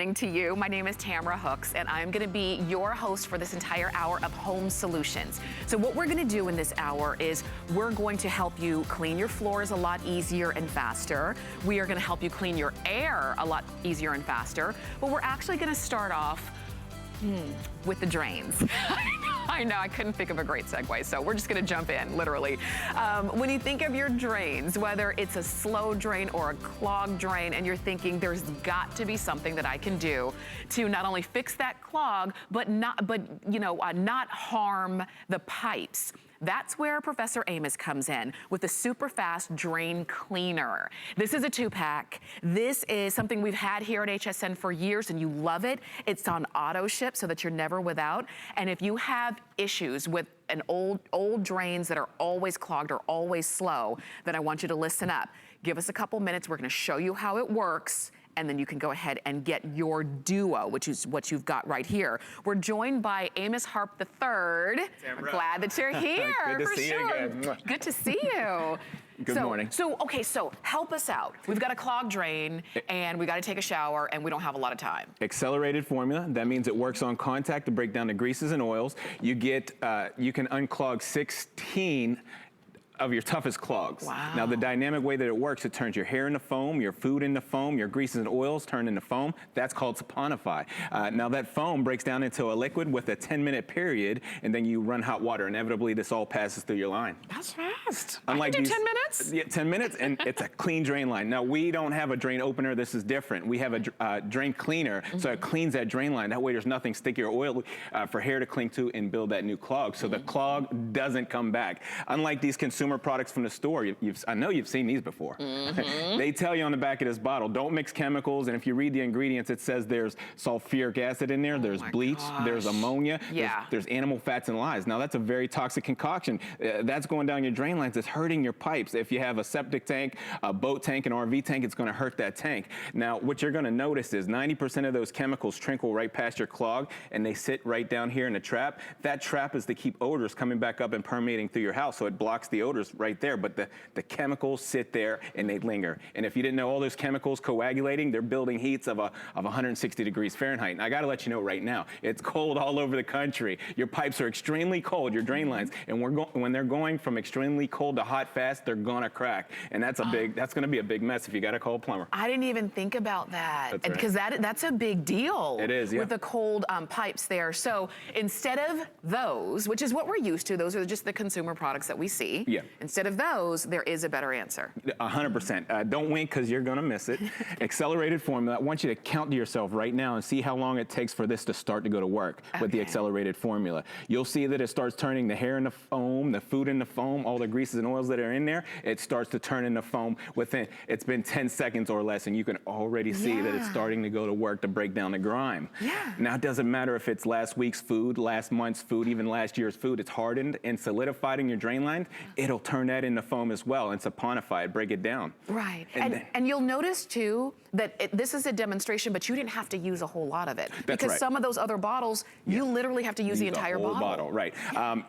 To you. My name is Tamara Hooks, and I'm going to be your host for this entire hour of Home Solutions. So what we're going to do in this hour is we're going to help you clean your floors a lot easier and faster. We are going to help you clean your air a lot easier and faster. But we're actually going to start off with the drains. I know, I couldn't think of a great segue, so we're just gonna jump in, literally. When you think of your drains, whether it's a slow drain or a clogged drain, and you're thinking there's got to be something that I can do to not only fix that clog, but not harm the pipes. That's where Professor Amos comes in with the super fast drain cleaner. This is a 2-pack. This is something we've had here at HSN for years and you love it. It's on auto ship so that you're never without. And if you have issues with an old drains that are always clogged or always slow, then I want you to listen up. Give us a couple minutes. We're gonna show you how it works, and then you can go ahead and get your duo, which is what you've got right here. We're joined by Amos Harp-III. We're glad that you're here. Good to see you again. Good to see you. Good morning. So help us out. We've got a clogged drain, and we got to take a shower, and we don't have a lot of time. Accelerated formula. That means it works on contact to break down the greases and oils. You get, you can unclog 16 of your toughest clogs. Wow. Now the dynamic way that it works, it turns your hair into foam, your food into foam, your greases and oils turn into foam. That's called saponify. Now that foam breaks down into a liquid with a 10-minute period, and then you run hot water. Inevitably, this all passes through your line. That's fast. Unlike I can do 10 minutes? Yeah, 10 minutes, and it's a clean drain line. Now we don't have a drain opener. This is different. We have a drain cleaner, so it cleans that drain line. That way there's nothing sticky or oily for hair to cling to and build that new clog. So the clog doesn't come back. Unlike these consumer products from the store, I know you've seen these before. They tell you on the back of this bottle, don't mix chemicals, and if you read the ingredients, it says there's sulfuric acid in there, there's bleach, there's ammonia, there's animal fats and lyes. Now that's a very toxic concoction. That's going down your drain lines, it's hurting your pipes. If you have a septic tank, a boat tank, an RV tank, it's gonna hurt that tank. Now what you're gonna notice is 90% of those chemicals trickle right past your clog, and they sit right down here in the trap. That trap is to keep odors coming back up and permeating through your house, so it blocks the odors right there, but the chemicals sit there and they linger. And if you didn't know, all those chemicals coagulating, they're building heats of 160 degrees Fahrenheit. And I gotta let you know right now, it's cold all over the country. Your pipes are extremely cold, your drain lines, and when they're going from extremely cold to hot fast, they're gonna crack. And that's gonna be a big mess if you gotta call a plumber. I didn't even think about that. That's because that's a big deal. It is, yeah. With the cold pipes there. So instead of those, which is what we're used to, those are just the consumer products that we see. Yeah. Instead of those, there is a better answer. 100%. Don't wink because you're gonna miss it. Accelerated formula. I want you to count to yourself right now and see how long it takes for this to start to go to work with the accelerated formula. You'll see that it starts turning the hair into foam, the food into foam, all the greases and oils that are in there, it starts to turn into foam within, it's been 10 seconds or less, and you can already see that it's starting to go to work to break down the grime. Now it doesn't matter if it's last week's food, last month's food, even last year's food, it's hardened and solidified in your drain lines, it'll turn that into foam as well and saponify it, break it down. Right, and you'll notice too that this is a demonstration, but you didn't have to use a whole lot of it. Because some of those other bottles, you literally have to use the entire bottle. Right.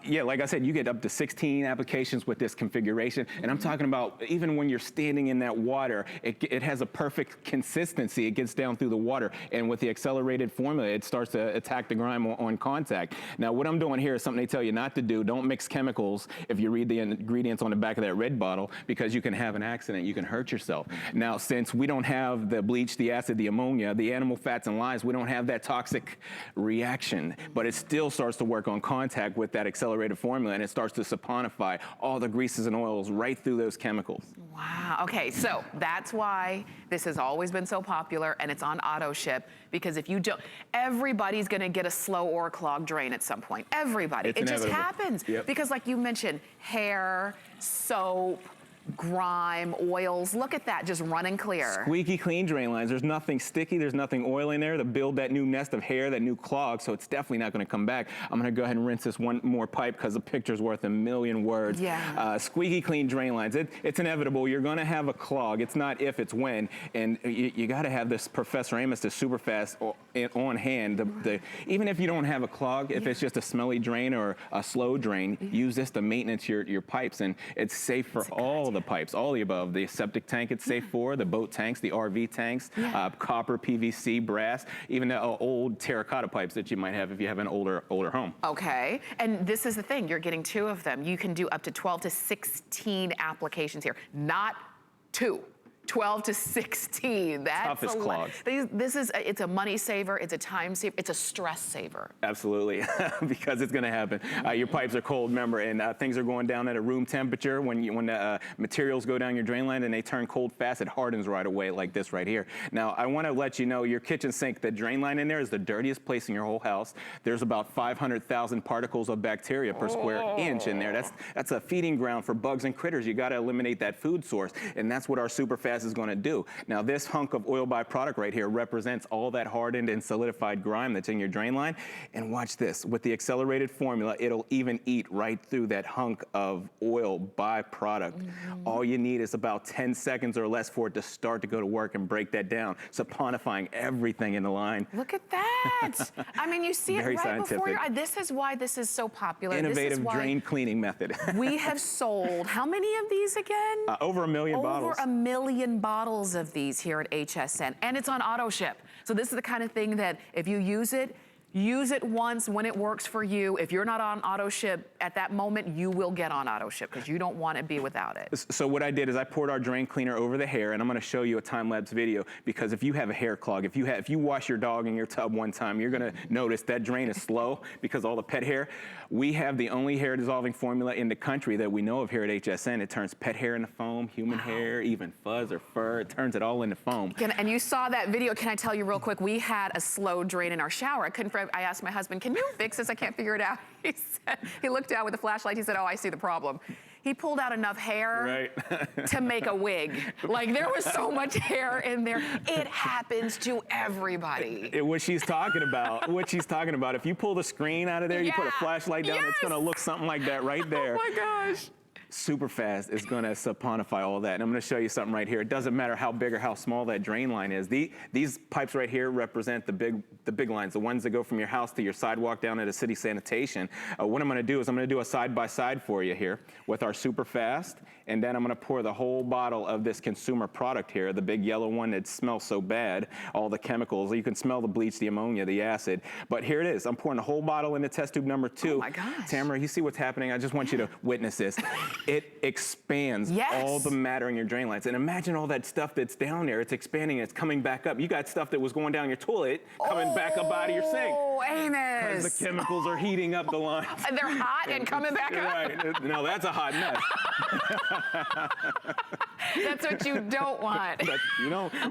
Yeah, like I said, you get up to 16 applications with this configuration, and I'm talking about even when you're standing in that water, it has a perfect consistency. It gets down through the water, and with the accelerated formula, it starts to attack the grime on contact. Now, what I'm doing here is something they tell you not to do. Don't mix chemicals if you read the ingredients on the back of that red bottle, because you can have an accident, you can hurt yourself. Now, since we don't have the bleach, the acid, the ammonia, the animal fats and lyes, we don't have that toxic reaction, but it still starts to work on contact with that accelerated formula, and it starts to saponify all the greases and oils right through those chemicals. Wow, okay, so that's why this has always been so popular, and it's on auto ship, because if you don't, everybody's gonna get a slow or a clogged drain at some point. Everybody, it just happens. Because like you mentioned, hair, soap, grime, oils, look at that, just running clear. Squeaky clean drain lines. There's nothing sticky, there's nothing oil in there to build that new nest of hair, that new clog, so it's definitely not gonna come back. I'm gonna go ahead and rinse this one more pipe because the picture's worth a million words. Squeaky clean drain lines. It's inevitable, you're gonna have a clog. It's not if, it's when, and you gotta have this Professor Amos, the super fast on hand. Even if you don't have a clog, if it's just a smelly drain or a slow drain, use this to maintenance your pipes, and it's safe for all of the pipes, all the above. The septic tank it's safe for, the boat tanks, the RV tanks, copper, PVC, brass, even the old terracotta pipes that you might have if you have an older home. Okay, and this is the thing, you're getting 2 of them. You can do up to 12 to 16 applications here, not 2. 12 to 16, that's toughest clogs. It's a money saver, it's a time saver, it's a stress saver. Absolutely, because it's gonna happen. Your pipes are cold, remember, and things are going down at a room temperature. When the materials go down your drain line and they turn cold fast, it hardens right away like this right here. Now, I wanna let you know your kitchen sink, the drain line in there is the dirtiest place in your whole house. There's about 500,000 particles of bacteria per square inch in there. That's a feeding ground for bugs and critters. You gotta eliminate that food source, and that's what our Superfast is going to do. Now, this hunk of oil byproduct right here represents all that hardened and solidified grime that's in your drain line. And watch this, with the accelerated formula, it'll even eat right through that hunk of oil byproduct. All you need is about 10 seconds or less for it to start to go to work and break that down, saponifying everything in the line. Look at that. I mean, you see it Very right scientific. before your eyes. This is why this is so popular. Innovative drain cleaning method. We have sold, how many of these again? Over 1 million bottles. Over 1 million bottles of these here at HSN, and it's on auto ship. So this is the kind of thing that if you use it once when it works for you. If you're not on auto ship at that moment, you will get on auto ship because you don't want to be without it. So what I did is I poured our drain cleaner over the hair, and I'm going to show you a time-lapse video, because if you have a hair clog, if you wash your dog in your tub one time, you're going to notice that drain is slow because all the pet hair. We have the only hair dissolving formula in the country that we know of here at HSN. It turns pet hair into foam, human hair, even fuzz or fur. It turns it all into foam. And you saw that video. Can I tell you real quick? We had a slow drain in our shower. I asked my husband, can you fix this? I can't figure it out. He looked out with the flashlight. He said, oh, I see the problem. He pulled out enough hair to make a wig. Like, there was so much hair in there. It happens to everybody. What she's talking about, if you pull the screen out of there, you put a flashlight down, it's gonna look something like that right there. Oh my gosh. Superfast is going to saponify all that. And I'm going to show you something right here. It doesn't matter how big or how small that drain line is. These pipes right here represent the big lines, the ones that go from your house to your sidewalk down at a city sanitation. What I'm going to do is I'm going to do a side-by-side for you here with our Superfast, and then I'm going to pour the whole bottle of this consumer product here, the big yellow one that smells so bad, all the chemicals. You can smell the bleach, the ammonia, the acid. But here it is. I'm pouring the whole bottle into test tube number 2. Oh my gosh. Tamara, you see what's happening? I just want you to witness this. It expands all the matter in your drain lines. And imagine all that stuff that's down there. It's expanding, it's coming back up. You got stuff that was going down your toilet coming back up out of your sink. Oh, Amos. Because the chemicals are heating up the lines. And they're hot and coming back up. Right. No, that's a hot mess. That's what you don't want.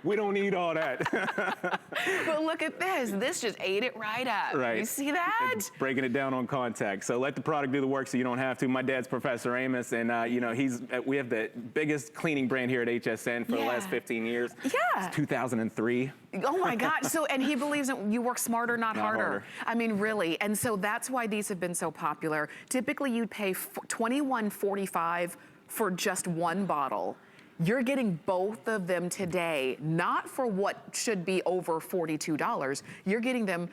We don't need all that. But look at this. This just ate it right up. Right. You see that? It's breaking it down on contact. So let the product do the work so you don't have to. My dad's Professor Amos, and we have the biggest cleaning brand here at HSN for the last 15 years. Yeah. It's 2003. Oh my God. So, and he believes that you work smarter, not harder. I mean, really. And so that's why these have been so popular. Typically you'd pay $21.45 for just one bottle. You're getting both of them today, not for what should be over $42. You're getting them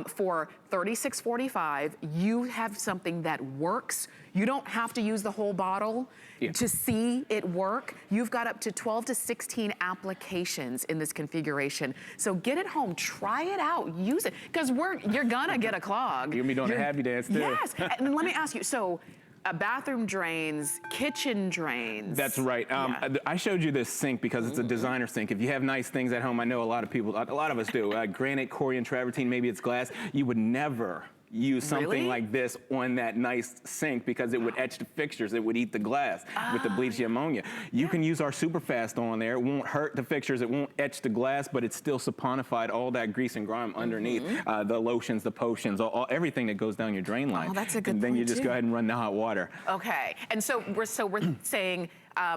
for $36.45. You have something that works. You don't have to use the whole bottle to see it work. You've got up to 12 to 16 applications in this configuration. So get it home, try it out, use it, because you're gonna get a clog. You're gonna be doing a happy dance too. Yes, and let me ask you, so bathroom drains, kitchen drains. That's right. I showed you this sink because it's a designer sink. If you have nice things at home, I know a lot of us do. Granite, corian, travertine, maybe it's glass. You would never use something like this on that nice sink because it would etch the fixtures. It would eat the glass with the bleach, the ammonia. You can use our Superfast on there. It won't hurt the fixtures. It won't etch the glass, but it's still saponified all that grease and grime underneath. The lotions, the potions, everything that goes down your drain line. Oh, that's a good And then point you just go ahead and run the hot water. Okay, and so we're saying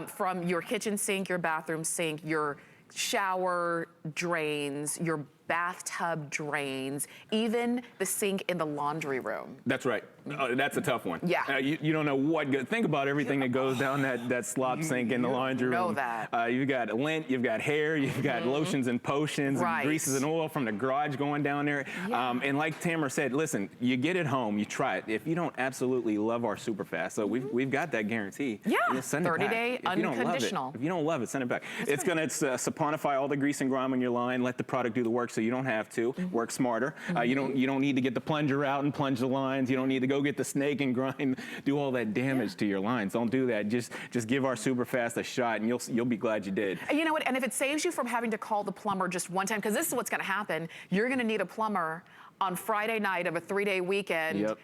from your kitchen sink, your bathroom sink, your shower drains, your bathtub drains, even the sink in the laundry room. That's right. That's a tough one. Yeah. You don't know what good. Think about everything that goes down that slop sink in the laundry room. Know that. You've got lint, you've got hair, you've got lotions and potions, Right. and greases and oil from the garage going down there. Yeah. And like Tamara said, listen, you get it home, you try it. If you don't absolutely love our Superfast, so we've got that guarantee. Yeah. Send it back. 30-day unconditional. If you don't love it, send it back. It's going to saponify all the grease and grime in your line. Let the product do the work so you don't have to. Work smarter. You don't need to get the plunger out and plunge the lines. You don't need to go get the snake and grind, do all that damage to your lines. Don't do that. Just give our Superfast a shot, and you'll be glad you did. And you know what? And if it saves you from having to call the plumber just one time, because this is what's going to happen, you're going to need a plumber on Friday night of a 3-day weekend. Yep.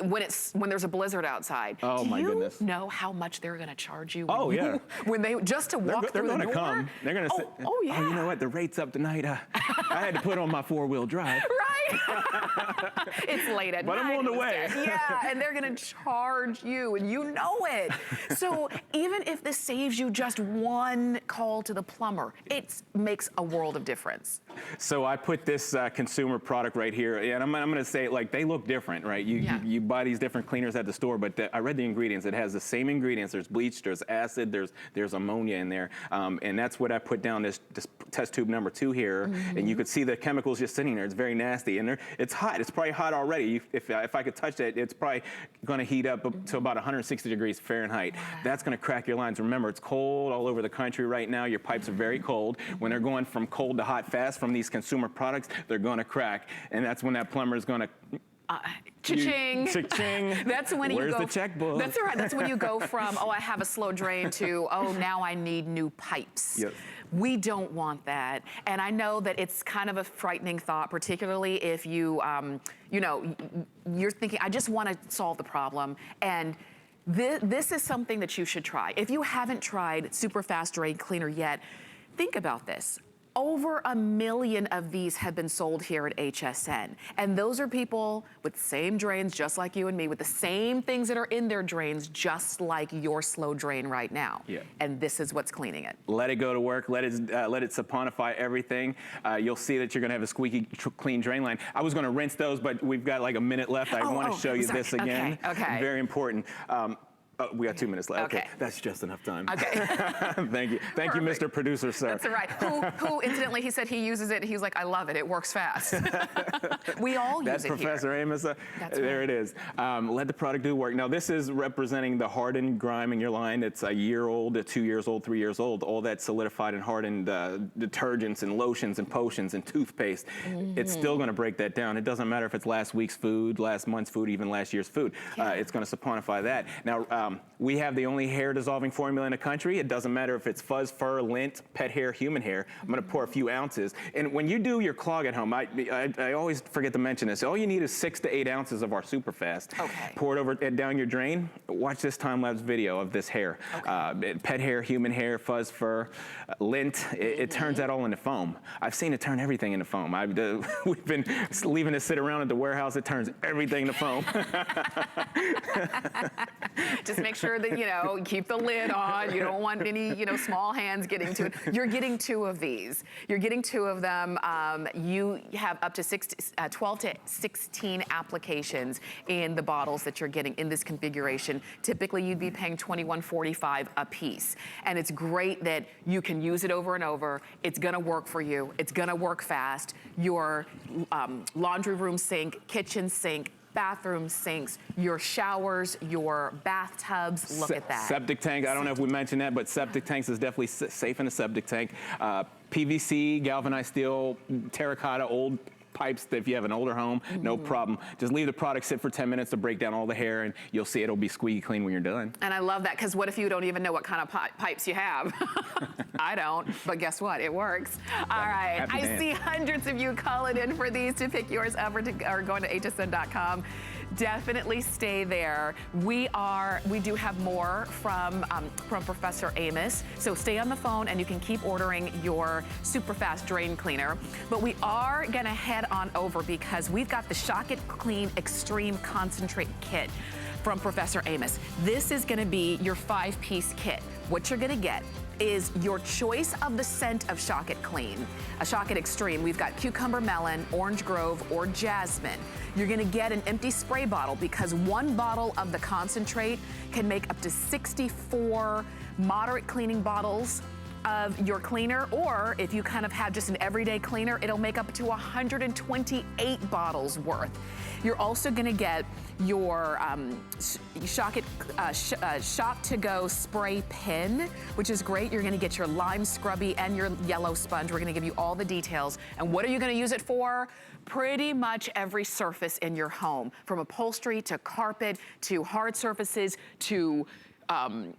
When there's a blizzard outside. Oh, my goodness. Do you know how much they're going to charge you? Oh, yeah. When they just to walk through the door? They're going to come. They're going to say, oh, yeah. Oh, you know what? The rate's up tonight. I had to put on my 4-wheel drive. Right. It's late at night. But I'm on the way. Yeah, and they're going to charge you, and you know it. So even if this saves you just one call to the plumber, it makes a world of difference. So I put this consumer product right here, and I'm going to say, like, they look different, right? You buy these different cleaners at the store, but I read the ingredients. It has the same ingredients. There's bleach, there's acid, there's ammonia in there, and that's what I put down this test tube number 2 here, and you could see the chemicals just sitting there. It's very nasty, and it's hot. It's probably hot already. If I could touch that, it's probably going to heat up to about 160 degrees Fahrenheit. That's going to crack your lines. Remember, it's cold all over the country right now. Your pipes are very cold. When they're going from cold to hot fast from these consumer products, they're going to crack, and that's when that plumber is going to Cha-ching. Cha-ching. That's when you go. Where's the checkbook? That's right. That's when you go from, oh, I have a slow drain to, oh, now I need new pipes. Yep. We don't want that. And I know that it's kind of a frightening thought, particularly if you, you know, you're thinking, I just want to solve the problem. And this is something that you should try. If you haven't tried Superfast Drain Cleaner yet, think about this. Over 1 million of these have been sold here at HSN. And those are people with the same drains, just like you and me, with the same things that are in their drains, just like your slow drain right now. Yeah. And this is what's cleaning it. Let it go to work. Let it saponify everything. You'll see that you're going to have a squeaky clean drain line. I was going to rinse those, but we've got like a minute left. I want to show you this again. Okay. Very important. Oh, we got 2 minutes left. Okay. That's just enough time. Okay. Thank you. Thank you, Mr. Producer, sir. That's all right. Who incidentally, he said he uses it, and he's like, I love it. It works fast. We all use it here. That's Professor Amos. There it is. Let the product do work. Now, this is representing the hardened grime in your line. It's a year old, 2 years old, 3 years old. All that solidified and hardened detergents and lotions and potions and toothpaste. It's still going to break that down. It doesn't matter if it's last week's food, last month's food, even last year's food. It's going to saponify that. Now, we have the only hair dissolving formula in the country. It doesn't matter if it's fuzz, fur, lint, pet hair, human hair. I'm going to pour a few ounces. And when you do your clog at home, I always forget to mention this. All you need is 6 to 8 ounces of our Superfast. Okay. Pour it over down your drain. Watch this time-lapse video of this hair. Okay. Pet hair, human hair, fuzz, fur, lint. It turns that all into foam. I've seen it turn everything into foam. We've been leaving it sit around at the warehouse. It turns everything to foam. Just make sure that, you know, keep the lid on. You don't want any, you know, small hands getting to it. You're getting 2 of these. You're getting 2 of them. You have up to 12 to 16 applications in the bottles that you're getting in this configuration. Typically, you'd be paying $21.45 a piece. And it's great that you can use it over and over. It's gonna work for you. It's gonna work fast. Your laundry room sink, kitchen sink, bathroom sinks, your showers, your bathtubs, look at that. Septic tank, I don't know if we mentioned that, but septic tanks is definitely safe in a septic tank. PVC, galvanized steel, terracotta, old pipes, that if you have an older home, no problem. Just leave the product sit for 10 minutes to break down all the hair, and you'll see it'll be squeaky clean when you're done. And I love that, because what if you don't even know what kind of pipes you have? I don't, but guess what? It works. All right, I see hundreds of you calling in for these to pick yours up or going to hsn.com. Definitely stay there. We do have more from Professor Amos, so stay on the phone and you can keep ordering your Superfast Drain Cleaner. But we are gonna head on over because we've got the Shock It Clean Extreme Concentrate Kit from Professor Amos. This is gonna be your 5-piece kit. What you're gonna get is your choice of the scent of Shock It Clean. A Shock It Extreme, we've got Cucumber Melon, Orange Grove, or Jasmine. You're gonna get an empty spray bottle because one bottle of the concentrate can make up to 64 moderate cleaning bottles of your cleaner, or if you kind of have just an everyday cleaner, it'll make up to 128 bottles worth. You're also gonna get your Shock to Go spray pen, which is great. You're gonna get your lime scrubby and your yellow sponge. We're gonna give you all the details. And what are you gonna use it for? Pretty much every surface in your home, from upholstery to carpet to hard surfaces to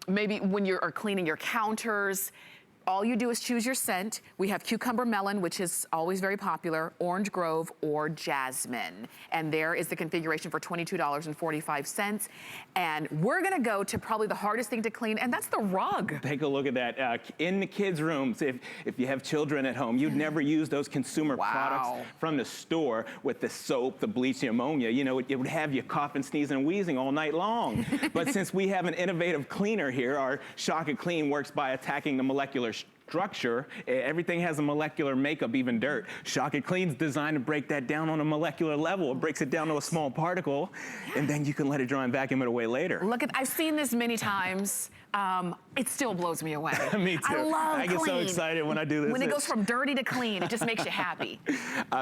maybe when you are cleaning your counters. All you do is choose your scent. We have Cucumber Melon, which is always very popular, Orange Grove, or Jasmine. And there is the configuration for $22.45. And we're gonna go to probably the hardest thing to clean, and that's the rug. Take a look at that. In the kids' rooms, if you have children at home, you'd never use those consumer products from the store with the soap, the bleach, the ammonia. You know, it would have you coughing, sneezing, and wheezing all night long. But since we have an innovative cleaner here, our Shock It Clean works by attacking the molecular structure. Everything has a molecular makeup, even dirt. Shock It Clean's designed to break that down on a molecular level. It breaks it down to a small particle, and then you can let it dry and vacuum it away later. Look at, I've seen this many times. It still blows me away. Me too. I love I get so excited when I do this. When it goes from dirty to clean, it just makes you happy.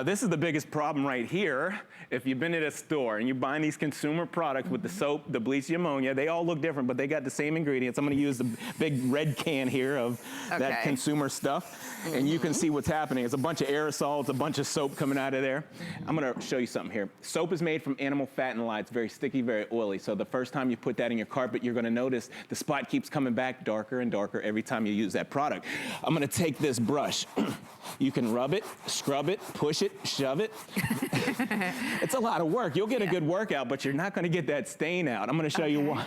This is the biggest problem right here. If you've been at a store and you're buying these consumer products with the soap, the bleach, the ammonia, they all look different, but they got the same ingredients. I'm gonna use the big red can here of that consumer stuff, and you can see what's happening. It's a bunch of aerosols, a bunch of soap coming out of there. I'm gonna show you something here. Soap is made from animal fat and lye. It's very sticky, very oily. So the first time you put that in your carpet, you're gonna notice the spot keeps coming back darker and darker every time you use that product. I'm gonna take this brush. You can rub it, scrub it, push it, shove it. It's a lot of work. You'll get a good workout, but you're not gonna get that stain out. I'm gonna show you why.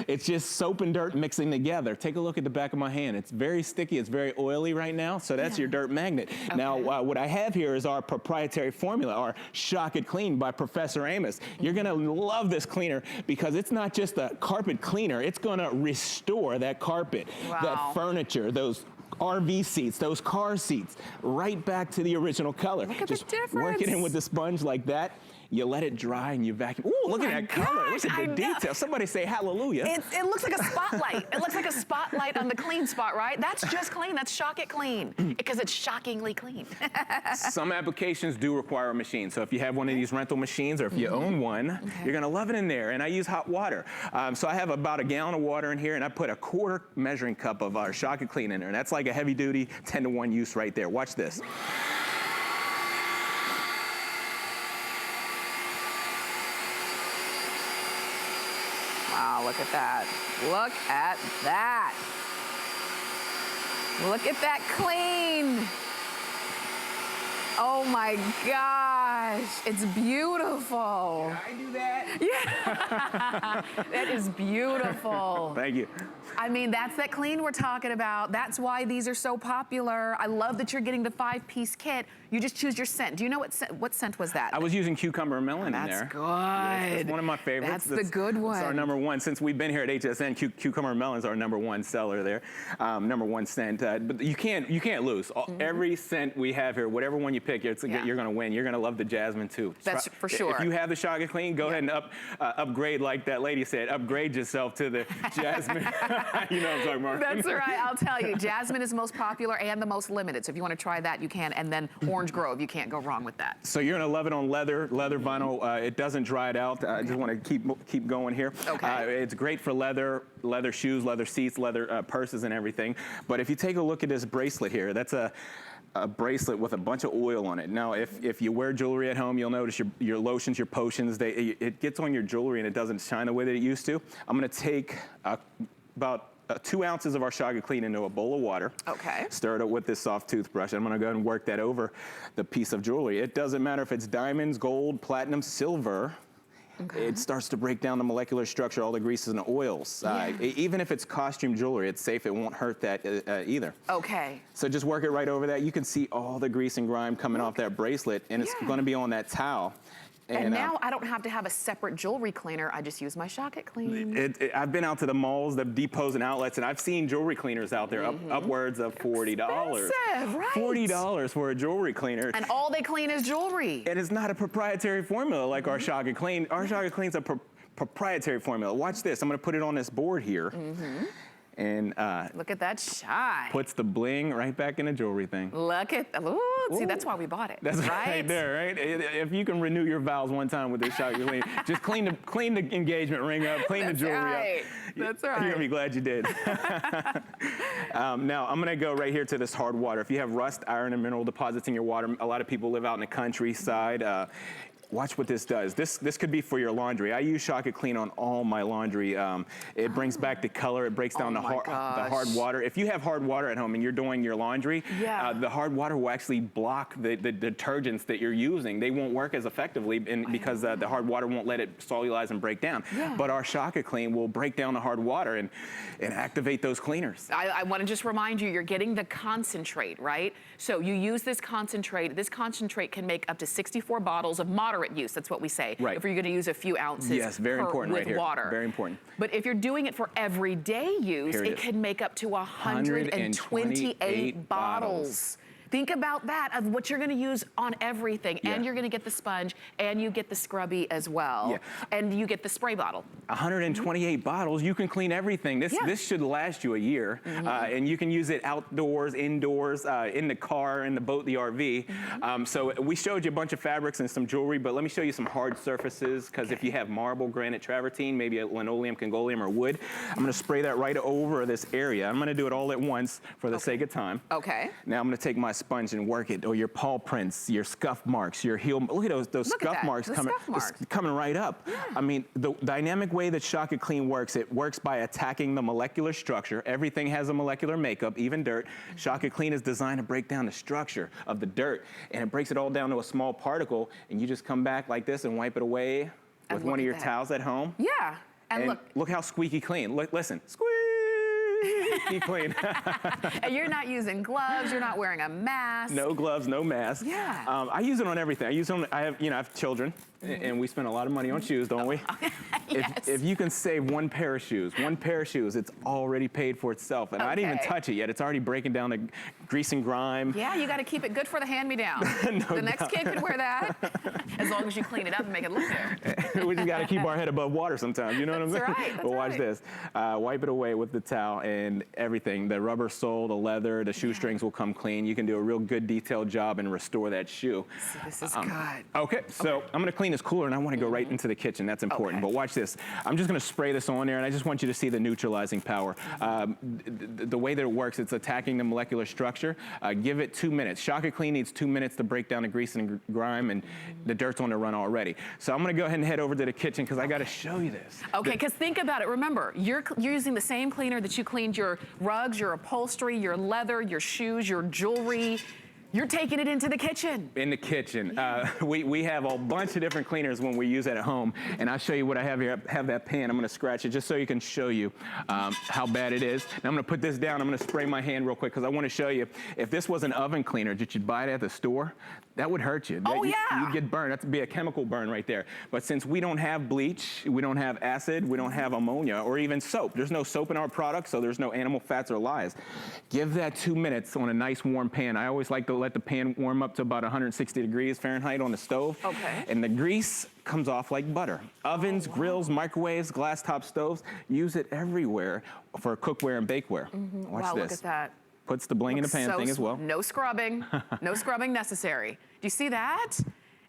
It's just soap and dirt mixing together. Take a look at the back of my hand. It's very sticky, it's very oily right now, so that's your dirt magnet. Now, what I have here is our proprietary formula, our Shock It Clean by Professor Amos. You're gonna love this cleaner because it's not just a carpet cleaner, it's gonna restore that carpet, that furniture, those RV seats, those car seats, right back to the original color. Look at just the difference. work it in with the sponge like that. You let it dry and you vacuum. Ooh, look at that color. Look at the detail. Somebody say hallelujah. It looks like a spotlight. It looks like a spotlight on the clean spot, right? That's just clean. That's Shock It Clean because it's shockingly clean. Some applications do require a machine. So if you have one of these rental machines or if you own one, you're gonna love it in there. And I use hot water. So I have about a gallon of water in here and I put a quarter measuring cup of our Shock It Clean in there. And that's like a heavy duty 10-to-1 use right there. Watch this. Wow, look at that. Look at that. Look at that clean. Oh my gosh, it's beautiful. Can I do that? Yeah, that is beautiful. Thank you. I mean, that's that clean we're talking about. That's why these are so popular. I love that you're getting the 5-piece kit. You just choose your scent. Do you know what scent was that? I was using Cucumber Melon in there. That's good. Yes, that's one of my favorites. That's the good one. It's our #1. Since we've been here at HSN, Cucumber Melon's our #1 seller there. #1 scent. But you can't lose. Every scent we have here, whatever one you pick, you're gonna win. You're gonna love the Jasmine too. That's for sure. If you have the Shock It Clean, go ahead and upgrade, like that lady said, upgrade yourself to the Jasmine. You know what I'm talking about. That's right, I'll tell you. Jasmine is most popular and the most limited. So if you want to try that, you can. And then Orange Grove, you can't go wrong with that. So you're gonna love it on leather vinyl. It doesn't dry it out. I just want to keep going here. It's great for leather shoes, leather seats, leather purses and everything. But if you take a look at this bracelet here, that's a bracelet with a bunch of oil on it. Now, if you wear jewelry at home, you'll notice your lotions, your potions, it gets on your jewelry and it doesn't shine the way that it used to. I'm gonna take about 2 ounces of our Shock It Clean into a bowl of water. Stir it up with this soft toothbrush. I'm gonna go ahead and work that over the piece of jewelry. It doesn't matter if it's diamonds, gold, platinum, silver. It starts to break down the molecular structure, all the greases and oils. Even if it's costume jewelry, it's safe. It won't hurt that either. So just work it right over that. You can see all the grease and grime coming off that bracelet, and it's gonna be on that towel. And now I don't have to have a separate jewelry cleaner. I just use my Shock-It-Clean. I've been out to the malls, the depots and outlets, and I've seen jewelry cleaners out there upwards of $40. Expensive, right? $40 for a jewelry cleaner. And all they clean is jewelry. And it's not a proprietary formula like our Shock-It-Clean. Our Shock-It-Clean's a proprietary formula. Watch this. I'm going to put it on this board here. And look at that shine. Puts the bling right back in the jewelry thing. Look at, see, that's why we bought it. That's right there, right? If you can renew your vows one time with this Shock-It-Clean, just clean the engagement ring up, clean the jewelry up. That's right. You're gonna be glad you did. Now, I'm gonna go right here to this hard water. If you have rust, iron, and mineral deposits in your water, a lot of people live out in the countryside. Watch what this does. This could be for your laundry. I use Shock-It-Clean on all my laundry. It brings back the color. It breaks down the hard water. If you have hard water at home and you're doing your laundry, the hard water will actually block the detergents that you're using. They won't work as effectively because the hard water won't let it solubilize and break down. But our Shock-It-Clean will break down the hard water and activate those cleaners. I want to just remind you, you're getting the concentrate, right? So you use this concentrate. This concentrate can make up to 64 bottles of moderate use. That's what we say. Right. If you're going to use a few ounces very important with right here. water. Very important. But if you're doing it for everyday use, it can make up to 128 bottles. Think about that, of what you're gonna use on everything. And you're gonna get the sponge, and you get the scrubby as well. And you get the spray bottle. 128 bottles, you can clean everything. This should last you a year. And you can use it outdoors, indoors, in the car, in the boat, the RV. So we showed you a bunch of fabrics and some jewelry, but let me show you some hard surfaces, because if you have marble, granite, travertine, maybe a linoleum, congoleum, or wood, I'm gonna spray that right over this area. I'm gonna do it all at once for the sake of time. Now I'm gonna take my sponge and work it, or your paw prints, your scuff marks, your heel. Look at those scuff marks coming right up. I mean, the dynamic way that Shock-It-Clean works, it works by attacking the molecular structure. Everything has a molecular makeup, even dirt. Shock-It-Clean is designed to break down the structure of the dirt, and it breaks it all down to a small particle, and you just come back like this and wipe it away with one of your towels at home. And look how squeaky clean. Listen, squeak. Clean. And you're not using gloves. You're not wearing a mask. No gloves, no mask. I use it on everything. I have children, and we spend a lot of money on shoes, don't we? If you can save one pair of shoes, it's already paid for itself. And I didn't even touch it yet. It's already breaking down the grease and grime. You got to keep it good for the hand-me-down. The next kid can wear that, as long as you clean it up and make it look good. We just got to keep our head above water sometimes. You know what I'm saying? That's right. But watch this. Wipe it away with the towel, and everything. The rubber sole, the leather, the shoestrings will come clean. You can do a real good detailed job and restore that shoe. See, this is good. Okay, so I'm gonna clean this cooler, and I wanna go right into the kitchen. That's important, but watch this. I'm just gonna spray this on there, and I just want you to see the neutralizing power. The way that it works, it's attacking the molecular structure. Give it 2 minutes. Shock-It-Clean needs 2 minutes to break down the grease and grime, and the dirt's on the run already. So I'm gonna go ahead and head over to the kitchen, because I gotta show you this. Because think about it. Remember, you're using the same cleaner that you cleaned your rugs, your upholstery, your leather, your shoes, your jewelry. You're taking it into the kitchen. In the kitchen. We have a bunch of different cleaners when we use it at home, and I'll show you what I have here. I have that pan. I'm gonna scratch it just so you can show you how bad it is. And I'm gonna put this down. I'm gonna spray my hand real quick, because I wanna show you, if this was an oven cleaner that you'd buy it at the store, that would hurt you. You'd get burned. That'd be a chemical burn right there. But since we don't have bleach, we don't have acid, we don't have ammonia, or even soap. There's no soap in our product, so there's no animal fats or lyes. Give that 2 minutes on a nice warm pan. I always like to let the pan warm up to about 160 degrees Fahrenheit on the stove. And the grease comes off like butter. Ovens, grills, microwaves, glass top stoves, use it everywhere for cookware and bakeware. Watch this. Look at that. Puts the bling in the pan thing as well. No scrubbing. No scrubbing necessary. Do you see that?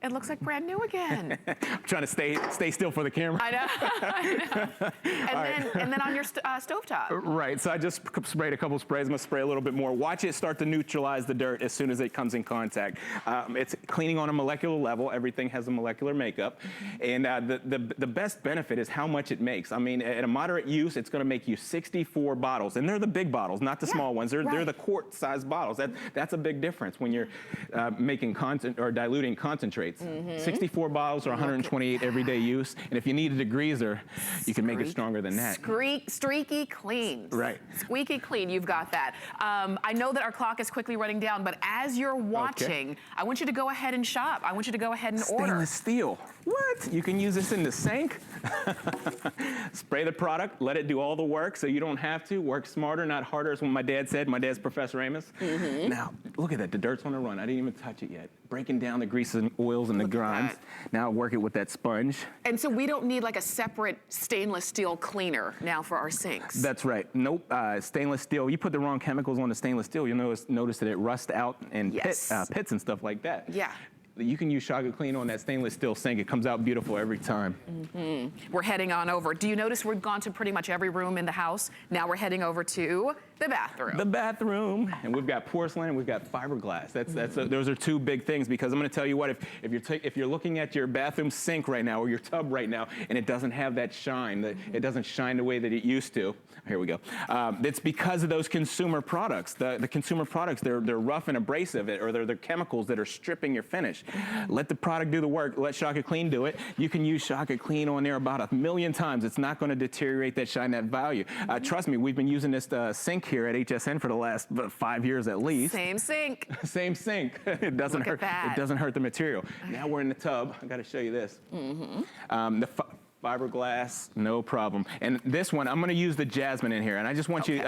It looks like brand new again. I'm trying to stay still for the camera. I know. And then on your stovetop. Right, so I just sprayed a couple sprays. I'm gonna spray a little bit more. Watch it start to neutralize the dirt as soon as it comes in contact. It's cleaning on a molecular level. Everything has a molecular makeup. And the best benefit is how much it makes. I mean, at a moderate use, it's gonna make you 64 bottles. And they're the big bottles, not the small ones. They're the quart-sized bottles. That's a big difference when you're making diluting concentrate. rates. 64 bottles or 128 everyday use. And if you needed a degreaser, you can make it stronger than that. Streaky clean. Right. Squeaky clean, you've got that. I know that our clock is quickly running down, but as you're watching, I want you to go ahead and shop. I want you to go ahead and order. Stainless steel. What? You can use this in the sink. Spray the product, let it do all the work so you don't have to. Work smarter, not harder, is what my dad said. My dad's Professor Amos. Now, look at that. The dirt's on the run. I didn't even touch it yet. Breaking down the greases and oils and the grinds. Now work it with that sponge. And so we don't need like a separate stainless steel cleaner now for our sinks. That's right. Nope. Stainless steel. You put the wrong chemicals on the stainless steel, you'll notice that it rusts out and pits and stuff like that. Yeah. You can use Shaka Clean on that stainless steel sink. It comes out beautiful every time. We're heading on over. Do you notice we've gone to pretty much every room in the house? Now we're heading over to the bathroom. The bathroom, and we've got porcelain and we've got fiberglass. Those are two big things, because I'm going to tell you what, if you're looking at your bathroom sink right now or your tub right now and it doesn't have that shine, it doesn't shine the way that it used to. Here we go. It's because of those consumer products. The consumer products, they're rough and abrasive, or they're the chemicals that are stripping your finish. Let the product do the work. Let Shaka Clean do it. You can use Shaka Clean on there about 1,000,000 times. It's not going to deteriorate that shine, that value. Trust me, we've been using this sink here at HSN for the last 5 years at least. Same sink. Same sink. It doesn't hurt. It doesn't hurt the material. Now we're in the tub. I got to show you this. The fiberglass, no problem. And this one, I'm going to use the jasmine in here. And I just want you,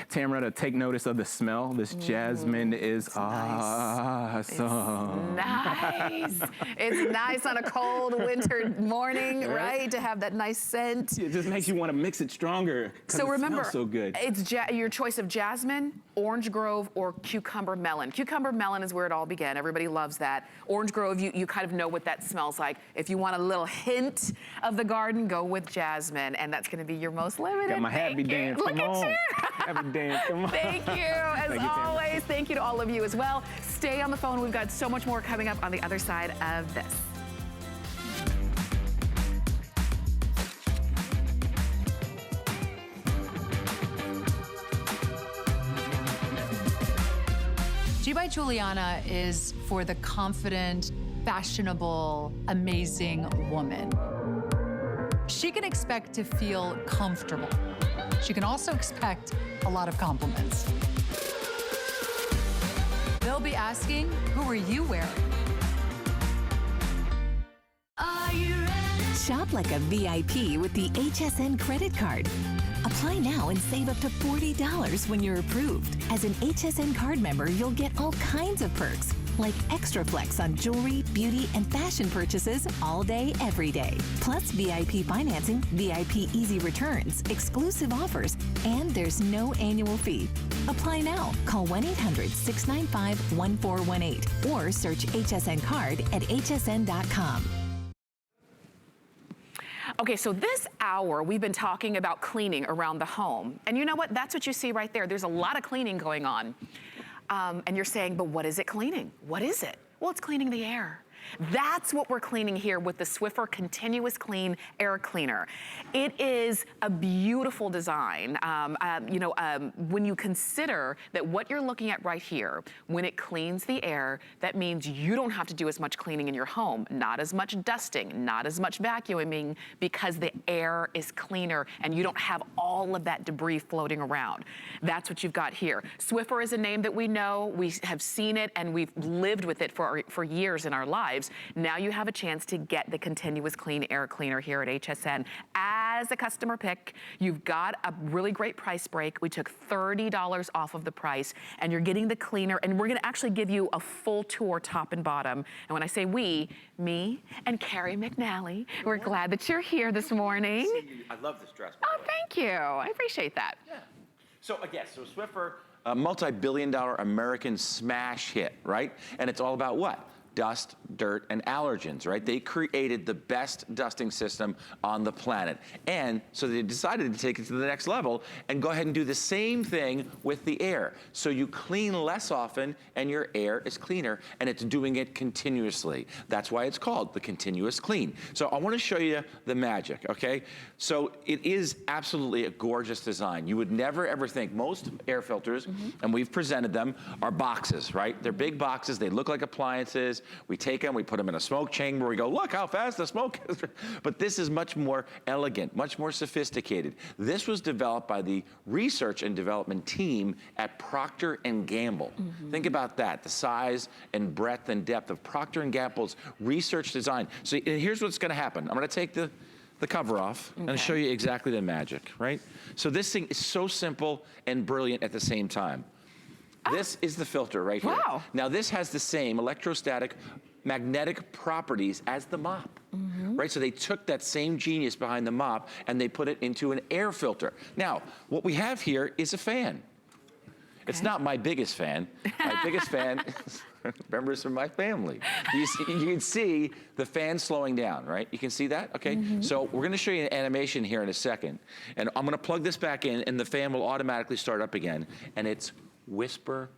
Tamara, to take notice of the smell. This jasmine is awesome. It's nice. It's nice on a cold winter morning, right? To have that nice scent. It just makes you want to mix it stronger. So remember, it smells so good. It's your choice of jasmine, orange grove, or cucumber melon. Cucumber melon is where it all began. Everybody loves that. Orange grove, you kind of know what that smells like. If you want a little hint of the garden, go with jasmine, and that's going to be your most limited. Got my happy dance. Look at you. Happy dance. Come on. Thank you. As always, thank you to all of you as well. Stay on the phone. We've got so much more coming up on the other side of this. G by Juliana is for the confident, fashionable, amazing woman. She can expect to feel comfortable. She can also expect a lot of compliments. They'll be asking, who are you wearing? Are you ready? Shop like a VIP with the HSN credit card. Apply now and save up to $40 when you're approved. As an HSN card member, you'll get all kinds of perks, like extra flex on jewelry, beauty, and fashion purchases all day, every day. Plus VIP financing, VIP easy returns, exclusive offers, and there's no annual fee. Apply now. Call 1-800-695-1418 or search HSN card at hsn.com. Okay, so this hour, we've been talking about cleaning around the home. And you know what? That's what you see right there. There's a lot of cleaning going on. And you're saying, but what is it cleaning? What is it? Well, it's cleaning the air. That's what we're cleaning here with the Swiffer Continuous Clean Air Cleaner. It is a beautiful design. When you consider that what you're looking at right here, when it cleans the air, that means you don't have to do as much cleaning in your home, not as much dusting, not as much vacuuming, because the air is cleaner and you don't have all of that debris floating around. That's what you've got here. Swiffer is a name that we know, we have seen it, and we've lived with it for years in our lives. Now you have a chance to get the Continuous Clean Air Cleaner here at HSN. As a customer pick, you've got a really great price break. We took $30 off of the price, and you're getting the cleaner, and we're gonna actually give you a full tour top and bottom. And when I say we, me and Carrie McNally, we're glad that you're here this morning. I love this dress. Oh, thank you. I appreciate that. Yeah. So again, Swiffer, a multi-billion-dollar American smash hit, right? And it's all about what? Dust, dirt, and allergens, right? They created the best dusting system on the planet. And so they decided to take it to the next level and go ahead and do the same thing with the air. So you clean less often and your air is cleaner, and it's doing it continuously. That's why it's called the Continuous Clean. So I want to show you the magic, okay? So it is absolutely a gorgeous design. You would never ever think most air filters, and we've presented them, are boxes, right? They're big boxes, they look like appliances, We take them, we put them in a smoke chamber, we go, look how fast the smoke is. But this is much more elegant, much more sophisticated. This was developed by the research and development team at Procter & Gamble. Think about that, the size and breadth and depth of Procter & Gamble's research design. So here's what's gonna happen. I'm gonna take the cover off and show you exactly the magic, right? So this thing is so simple and brilliant at the same time. This is the filter right here. Wow. Now this has the same electrostatic magnetic properties as the mop, right? So they took that same genius behind the mop and they put it into an air filter. Now, what we have here is a fan. It's not my biggest fan. My biggest fan is members from my family. You can see the fan slowing down, right? You can see that, okay? So we're gonna show you an animation here in a second. And I'm gonna plug this back in and the fan will automatically start up again. And it's whisper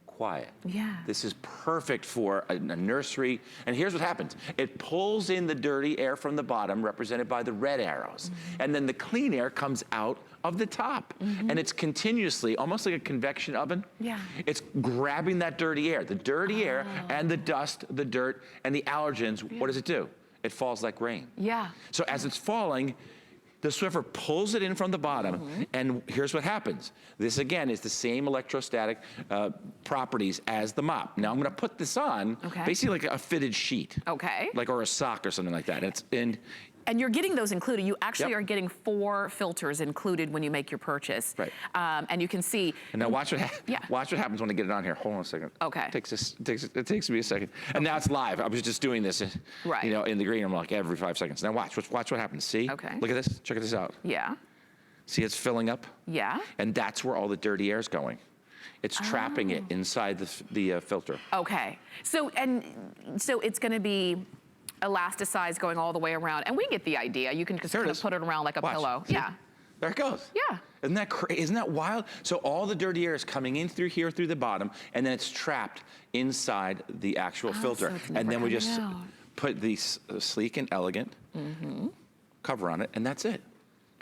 quiet. Yeah. This is perfect for a nursery. And here's what happens. It pulls in the dirty air from the bottom, represented by the red arrows. And then the clean air comes out of the top. And it's continuously, almost like a convection oven. Yeah. It's grabbing that dirty air. The dirty air and the dust, the dirt, and the allergens, what does it do? It falls like rain. Yeah. So as it's falling, the Swiffer pulls it in from the bottom, and here's what happens. This, again, is the same electrostatic properties as the mop. Now, I'm gonna put this on, basically like a fitted sheet. Okay. Like, or a sock or something like that. And you're getting those included. You actually are getting 4 filters included when you make your purchase. Right. And you can see. And now watch what happens when I get it on here. Hold on a second. Okay. It takes me a second. And now it's live. I was just doing this, you know, in the green room like every 5 seconds. Now watch what happens. See? Okay. Look at this. Check this out. Yeah. See, it's filling up. Yeah. And that's where all the dirty air is going. It's trapping it inside the filter. Okay. So it's going to be elasticized going all the way around, and we get the idea. You can just kind of put it around like a pillow. See? Yeah. There it goes. Yeah. Isn't that wild? So all the dirty air is coming in through here, through the bottom, and then it's trapped inside the actual filter. So it's And then we never just coming out. put the sleek and elegant cover on it, and that's it.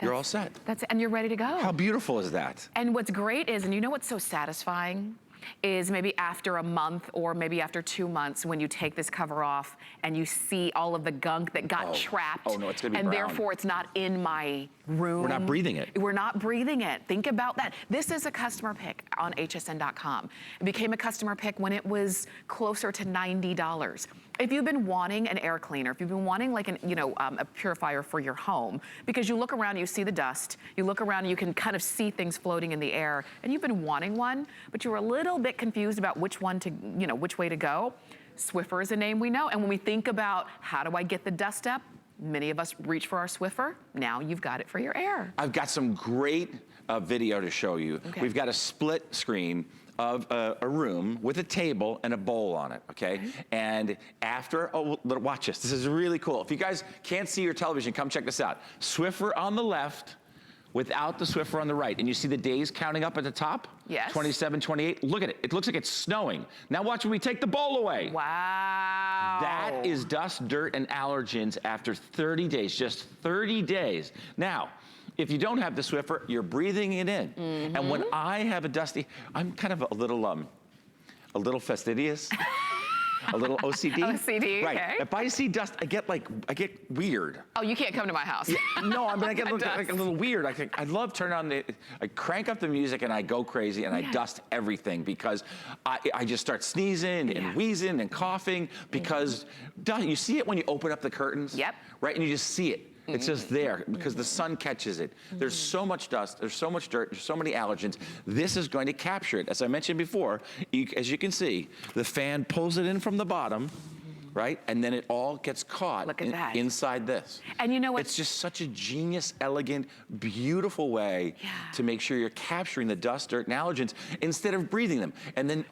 You're all set. That's it, and you're ready to go. How beautiful is that? And what's great is, and you know what's so satisfying? Is maybe after a month or maybe after 2 months when you take this cover off and you see all of the gunk that got trapped. Oh no, it's gonna be and brown. therefore it's not in my room. We're not breathing it. We're not breathing it. Think about that. This is a customer pick on hsn.com. It became a customer pick when it was closer to $90. If you've been wanting an air cleaner, if you've been wanting like a purifier for your home, because you look around, you see the dust, you look around, you can kind of see things floating in the air, and you've been wanting one, but you were a little bit confused about which one to, which way to go. Swiffer is a name we know, and when we think about how do I get the dust up, many of us reach for our Swiffer. Now you've got it for your air. I've got some great video to show you. Okay. We've got a split screen of a room with a table and a bowl on it, okay? And after, watch this. This is really cool. If you guys can't see your television, come check this out. Swiffer on the left, without the Swiffer on the right. And you see the days counting up at the top? Yes. 27, 28. Look at it. It looks like it's snowing. Now watch when we take the bowl away. Wow. That is dust, dirt, and allergens after 30 days, just 30 days. Now, if you don't have the Swiffer, you're breathing it in. And when I have a dusty, I'm kind of a little fastidious. A little OCD. OCD, right. okay. If I see dust, I get weird. Oh, you can't come to my house. Yeah, no, I mean, I get like a little weird. I love turn on I crank up the music and I go crazy and I dust everything because I just start sneezing and wheezing and coughing because you see it when you open up the curtains. Yep. Right, and you just see it. It's just there because the sun catches it. There's so much dust, there's so much dirt, there's so many allergens. This is going to capture it. As I mentioned before, as you can see, the fan pulls it in from the bottom, right? And then it all gets caught inside this. And you know what? It's just such a genius, elegant, beautiful way to make sure you're capturing the dust, dirt, and allergens instead of breathing them. And then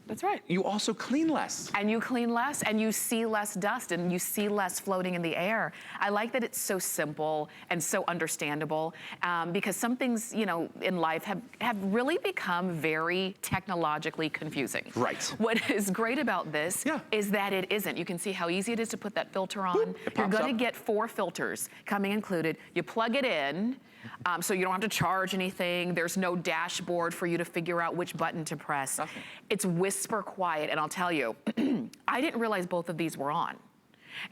that's right. you also clean less. And you clean less, and you see less dust, and you see less floating in the air. I like that it's so simple and so understandable, because some things, in life have really become very technologically confusing. Right. What is great about this is that it isn't. You can see how easy it is to put that filter on. You're going to get 4 filters coming included. You plug it in. So you don't have to charge anything. There's no dashboard for you to figure out which button to press. It's whisper quiet, and I'll tell you, I didn't realize both of these were on.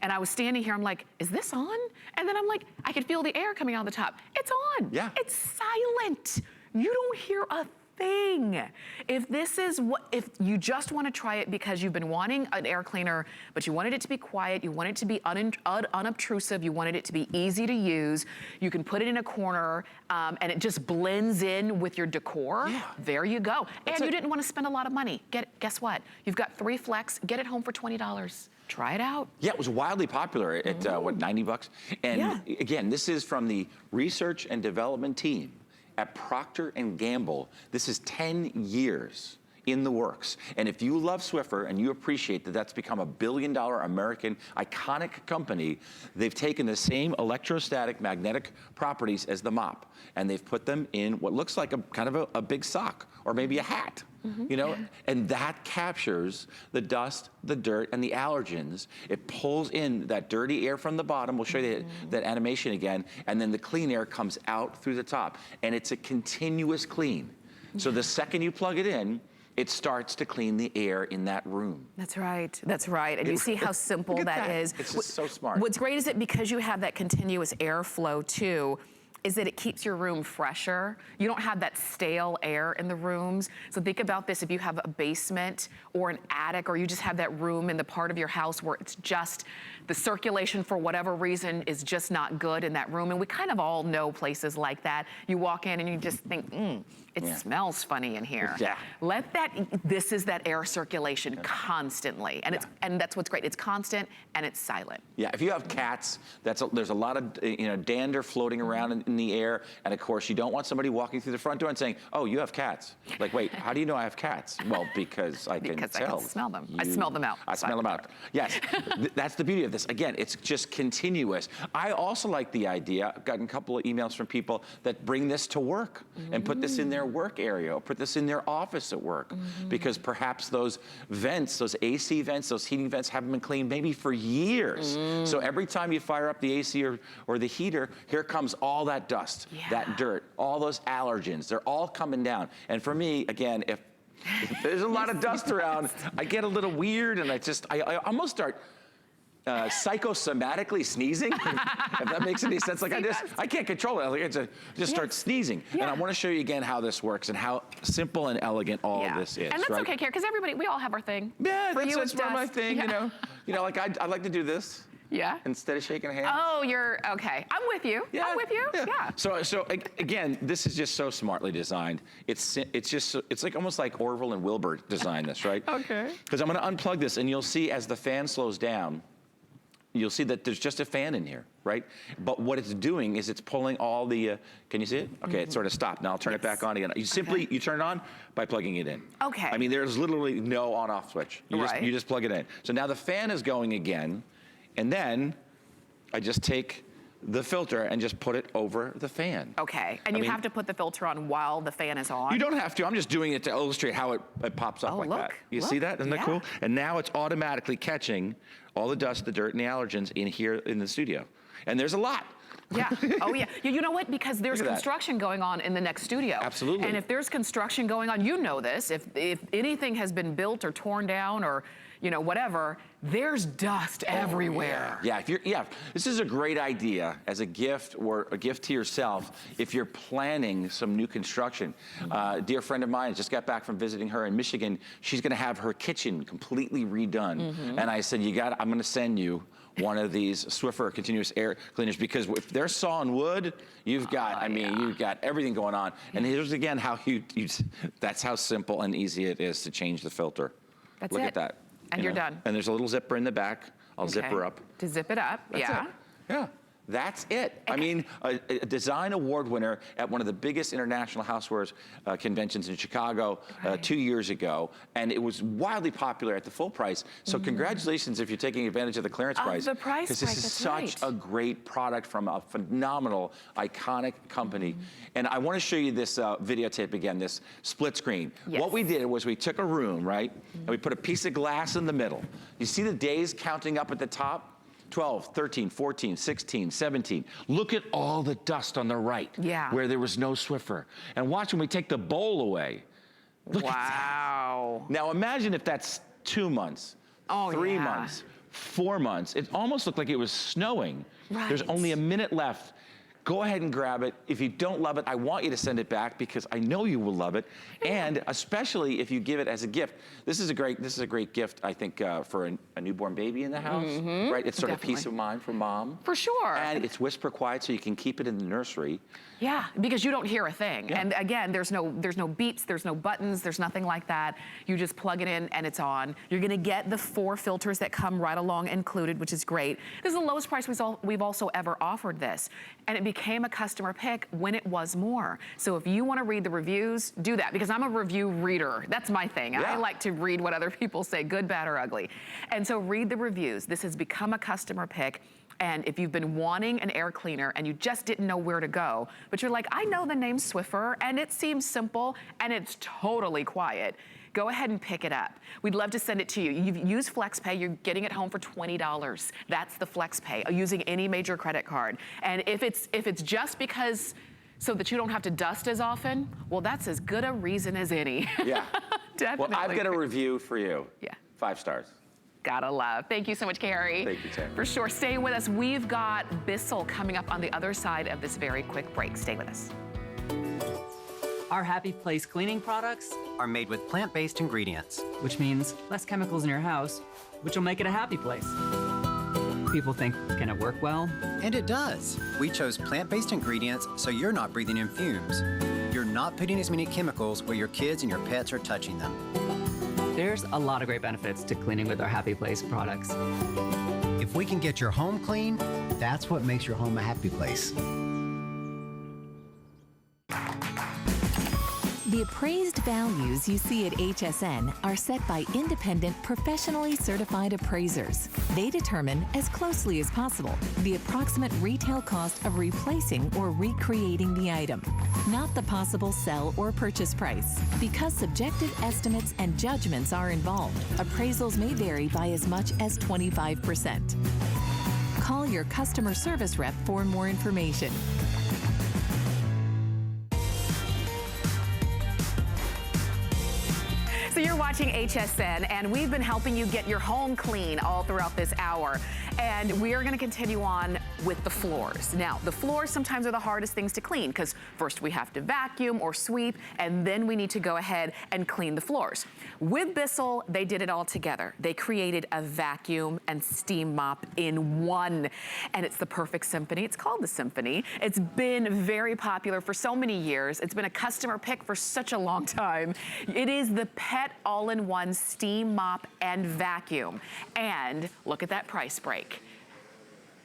And I was standing here, I'm like, is this on? And then I'm like, I could feel the air coming out of the top. It's on. Yeah. It's silent. You don't hear a thing. If this is what, if you just want to try it because you've been wanting an air cleaner, but you wanted it to be quiet, you wanted it to be unobtrusive, you wanted it to be easy to use, you can put it in a corner and it just blends in with your decor. Yeah. There you go. And you didn't want to spend a lot of money. Guess what? You've got 3 Flex. Get it home for $20. Try it out. Yeah, it was wildly popular at, what, 90 bucks? And again, this is from the research and development team at Procter & Gamble. This is 10 years in the works. And if you love Swiffer and you appreciate that that's become a billion-dollar American iconic company, they've taken the same electrostatic magnetic properties as the mop, and they've put them in what looks like a kind of a big sock or maybe a hat. You know, and that captures the dust, the dirt, and the allergens. It pulls in that dirty air from the bottom. We'll show you that animation again. And then the clean air comes out through the top. And it's a continuous clean. So the second you plug it in, it starts to clean the air in that room. That's right. That's right. And you see how simple that is. It's just so smart. What's great is that because you have that continuous airflow too, is that it keeps your room fresher. You don't have that stale air in the rooms. So think about this, if you have a basement or an attic, or you just have that room in the part of your house where it's just, the circulation for whatever reason is just not good in that room. And we kind of all know places like that. You walk in and you just think, it smells funny in here. Yeah. This is that air circulation constantly. And and that's what's great. It's constant and it's silent. Yeah, if you have cats, there's a lot of dander floating around in the air, and of course you don't want somebody walking through the front door and saying, "Oh, you have cats." Like, wait, how do you know I have cats? Well, because I can tell. I can smell them. I smell them out. I smell them out. Yes, that's the beauty of this. Again, it's just continuous. I also like the idea. I've gotten a couple of emails from people that bring this to work and put this in their work area, or put this in their office at work, because perhaps those vents, those AC vents, those heating vents haven't been cleaned maybe for years. So every time you fire up the AC or the heater, here comes all that dust, that dirt, all those allergens. They're all coming down. And for me, again, if there's a lot of dust around, I get a little weird, and I almost start psychosomatically sneezing, if that makes any sense. Like I can't control it. I just start sneezing. And I want to show you again how this works and how simple and elegant all of this is. And that's okay, Kara, because we all have our thing. Yeah, for that's part of my thing. You know, like I like to do this. Yeah. Instead of shaking hands. Oh, you're okay. I'm with you. Yeah, I'm with you. Yeah. So again, this is just so smartly designed. It's like almost like Orville and Wilbur designed this, right? Okay. Because I'm going to unplug this, and you'll see as the fan slows down, you'll see that there's just a fan in here, right? But what it's doing is it's pulling all the, can you see it? Okay, it sort of stopped. Now I'll turn it back on again. You you turn it on by plugging it in. Okay. I mean, there's literally no on-off switch. You just plug it in. So now the fan is going again, and then I just take the filter and just put it over the fan. Okay, and you have to put the filter on while the fan is on? You don't have to. I'm just doing it to illustrate how it pops up like that. You see that? Isn't that cool? And now it's automatically catching all the dust, the dirt, and the allergens in here in the studio. And there's a lot. Yeah. Oh, yeah. You know what? Because there's construction going on in the next studio. Absolutely. And if there's construction going on, you know this. If anything has been built or torn down or whatever, there's dust everywhere. Yeah, this is a great idea as a gift or a gift to yourself if you're planning some new construction. A dear friend of mine just got back from visiting her in Michigan. She's gonna have her kitchen completely redone. And I said, I'm gonna send you one of these Swiffer continuous air cleaners, because if they're sawing wood, you've got, you've got everything going on. And here's again how that's how simple and easy it is to change the filter. Look at that. And you're done. And there's a little zipper in the back. I'll zip her up. To zip it up, That's it. Yeah. That's it. I mean, a design award winner at one of the biggest international housewares conventions in Chicago 2 years ago, and it was wildly popular at the full price. So congratulations if you're taking advantage of the clearance price. The price, because this is such a great product from a phenomenal, iconic company. And I want to show you this videotape again, this split screen. What we did was we took a room, right, and we put a piece of glass in the middle. You see the days counting up at the top? 12, 13, 14, 16, 17. Look at all the dust on the right where there was no Swiffer. And watch when we take the bowl away. Look at that. Now imagine if that's 2 months, Oh, 3 yeah. months, 4 months. It almost looked like it was snowing. Right. There's only a minute left. Go ahead and grab it. If you don't love it, I want you to send it back because I know you will love it. And especially if you give it as a gift. This is a great gift, I think, for a newborn baby in the house, right? It's sort of peace of mind for mom. For sure. And it's whisper quiet so you can keep it in the nursery. Yeah, because you don't hear a thing. Yeah. And again, there's no beeps, there's no buttons, there's nothing like that. You just plug it in and it's on. You're gonna get the 4 filters that come right along included, which is great. This is the lowest price we've also ever offered this. And it became a customer pick when it was more. So if you wanna read the reviews, do that, because I'm a review reader. That's my thing. Yeah. I like to read what other people say, good, bad, or ugly. And so read the reviews. This has become a customer pick. And if you've been wanting an air cleaner and you just didn't know where to go, but you're like, I know the name Swiffer and it seems simple and it's totally quiet, go ahead and pick it up. We'd love to send it to you. You've used FlexPay, you're getting it home for $20. That's the FlexPay, using any major credit card. And if it's just because so that you don't have to dust as often, well, that's as good a reason as any. Yeah. Definitely. Well, I've got a review for you. Yeah. 5 stars. Gotta love. Thank you so much, Carrie. Thank you, Tam. For sure. Stay with us. We've got Bissell coming up on the other side of this very quick break. Stay with us. Our Happy Place cleaning products are made with plant-based ingredients. which means less chemicals in your house, which will make it a happy place. People think, can it work well? And it does. We chose plant-based ingredients so you're not breathing in fumes. You're not putting as many chemicals where your kids and your pets are touching them. There's a lot of great benefits to cleaning with our Happy Place products. If we can get your home clean, that's what makes your home a happy place. The appraised values you see at HSN are set by independent, professionally certified appraisers. They determine, as closely as possible, the approximate retail cost of replacing or recreating the item, not the possible sell or purchase price. Because subjective estimates and judgments are involved, appraisals may vary by as much as 25%. Call your customer service rep for more information. So you're watching HSN, and we've been helping you get your home clean all throughout this hour. And we are going to continue on with the floors. Now, the floors sometimes are the hardest things to clean because first we have to vacuum or sweep, and then we need to go ahead and clean the floors. With Bissell, they did it all together. They created a vacuum and steam mop in one, and it's the perfect symphony. It's called the Symphony. It's been very popular for so many years. It's been a customer pick for such a long time. It is the pet all-in-one steam mop and vacuum. And look at that price break.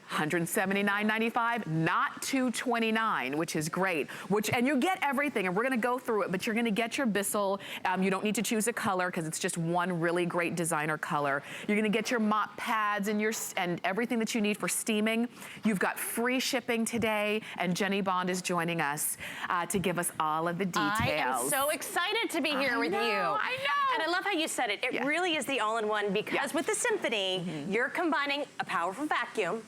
$179.95, not $229, which is great. And you get everything, and we're gonna go through it, but you're gonna get your Bissell. You don't need to choose a color because it's just one really great designer color. You're gonna get your mop pads and everything that you need for steaming. You've got free shipping today, and Jenny Bond is joining us to give us all of the details. I am so excited to be here with you. I know. And I love how you said it. It really is the all-in-one because with the Symphony, you're combining a powerful vacuum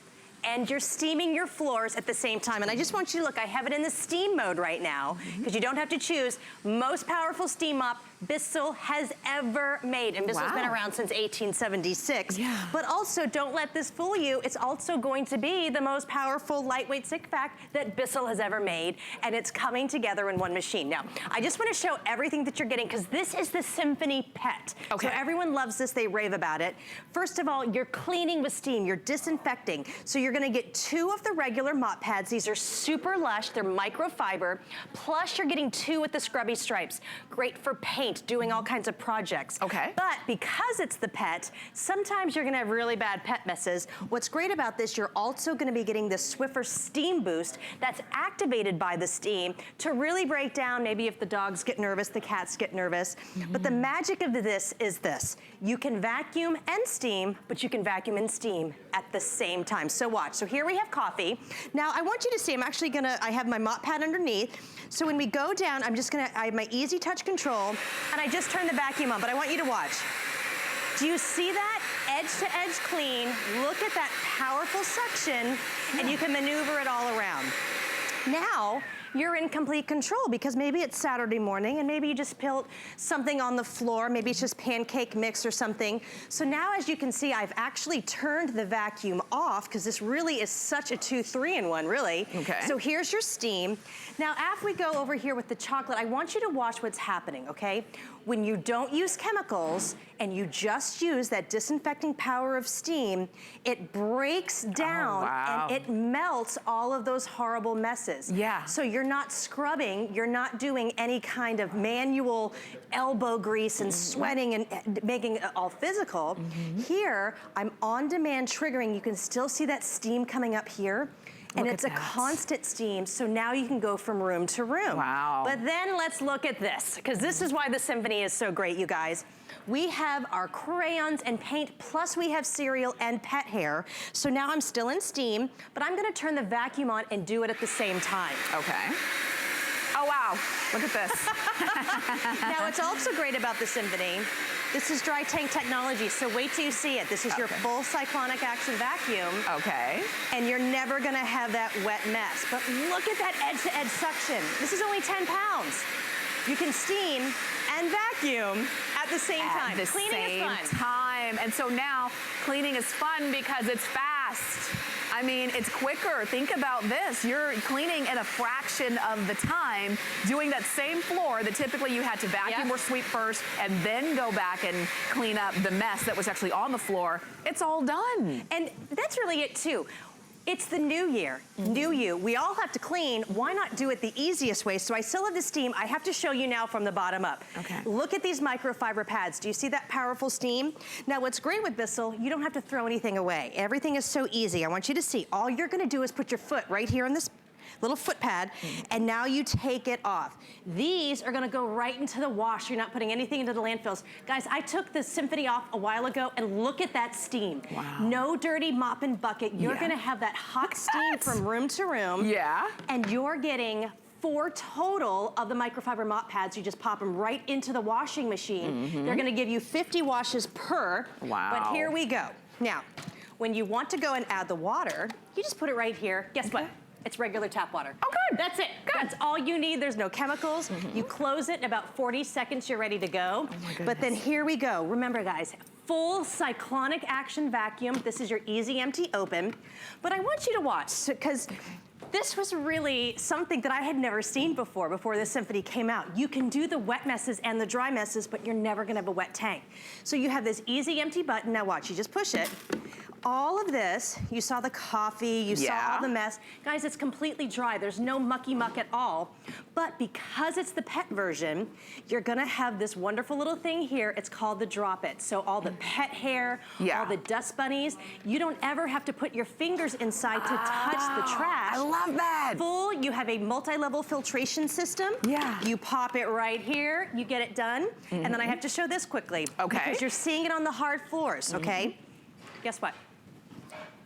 and you're steaming your floors at the same time. And I just want you to look, I have it in the steam mode right now because you don't have to choose. Most powerful steam mop Bissell has ever made. And Bissell's been around since 1876. Yeah. But also, don't let this fool you. It's also going to be the most powerful lightweight stick vac that Bissell has ever made. And it's coming together in one machine. Now, I just want to show everything that you're getting because this is the Symphony Pet. Okay. So everyone loves this. They rave about it. First of all, you're cleaning with steam. You're disinfecting. So you're going to get 2 of the regular mop pads. These are super lush. They're microfiber. Plus, you're getting 2 with the scrubby stripes. Great for paint, doing all kinds of projects. Okay. But because it's the pet, sometimes you're gonna have really bad pet messes. What's great about this, you're also gonna be getting the Swiffer Steam Boost that's activated by the steam to really break down maybe if the dogs get nervous, the cats get nervous. But the magic of this is this. You can vacuum and steam, but you can vacuum and steam at the same time. So watch. So here we have coffee. Now I want you to see, I have my mop pad underneath. So when we go down, I have my easy touch control, and I just turn the vacuum on, but I want you to watch. Do you see that? Edge to edge clean. Look at that powerful suction, and you can maneuver it all around. Now, you're in complete control because maybe it's Saturday morning and maybe you just spilled something on the floor. Maybe it's just pancake mix or something. So now, as you can see, I've actually turned the vacuum off because this really is such a 2-3-in-1, really. Okay. So here's your steam. Now, after we go over here with the chocolate, I want you to watch what's happening, okay? When you don't use chemicals and you just use that disinfecting power of steam, it breaks down and it melts all of those horrible messes. Yeah. So you're not scrubbing, you're not doing any kind of manual elbow grease and sweating and making it all physical. Here, I'm on demand triggering. You can still see that steam coming up here. And it's a constant steam, so now you can go from room to room. Wow. But then let's look at this, because this is why the Symphony is so great, you guys. We have our crayons and paint, plus we have cereal and pet hair. So now I'm still in steam, but I'm gonna turn the vacuum on and do it at the same time. Okay. Oh, wow. Look at this. Now, what's also great about the Symphony, this is dry tank technology, so wait till you see it. This is your full cyclonic action vacuum. Okay. And you're never gonna have that wet mess. But look at that edge-to-edge suction. This is only 10 pounds. You can steam and vacuum at the same time. Cleaning is fun. And so now cleaning is fun because it's fast. I mean, it's quicker. Think about this. You're cleaning in a fraction of the time, doing that same floor that typically you had to vacuum or sweep first and then go back and clean up the mess that was actually on the floor. It's all done. And that's really it too. It's the new year, new you. We all have to clean. Why not do it the easiest way? So I still have the steam. I have to show you now from the bottom up. Okay. Look at these microfiber pads. Do you see that powerful steam? Now what's great with Bissell, you don't have to throw anything away. Everything is so easy. I want you to see. All you're gonna do is put your foot right here on this little foot pad, and now you take it off. These are gonna go right into the wash. You're not putting anything into the landfills. Guys, I took the Symphony off a while ago, and look at that steam. Wow. No dirty mop and bucket. You're gonna have that hot steam from room to room. Yeah. And you're getting 4 total of the microfiber mop pads. You just pop them right into the washing machine. They're gonna give you 50 washes per. Wow. But here we go. Now, when you want to go and add the water, you just put it right here. Guess what? It's regular tap water. Oh, good. That's it. Good. That's all you need. There's no chemicals. You close it in about 40 seconds, you're ready to go. Oh my But then here we go. Remember, guys, full cyclonic action vacuum. This is your easy empty open. But I want you to watch, because this was really something that I had never seen before the Symphony came out. You can do the wet messes and the dry messes, but you're never gonna have a wet tank. So you have this easy empty button. Now watch, you just push it. All of this, you saw the coffee, you saw all the mess. Guys, it's completely dry. There's no mucky muck at all. But because it's the pet version, you're gonna have this wonderful little thing here. It's called the Drop It. So all the pet hair, all the dust bunnies, you don't ever have to put your fingers inside to touch the trash. I love that. Full, you have a multi-level filtration system. Yeah. You pop it right here, you get it done. And then I have to show this quickly. Okay. Because you're seeing it on the hard floors, okay? Guess what?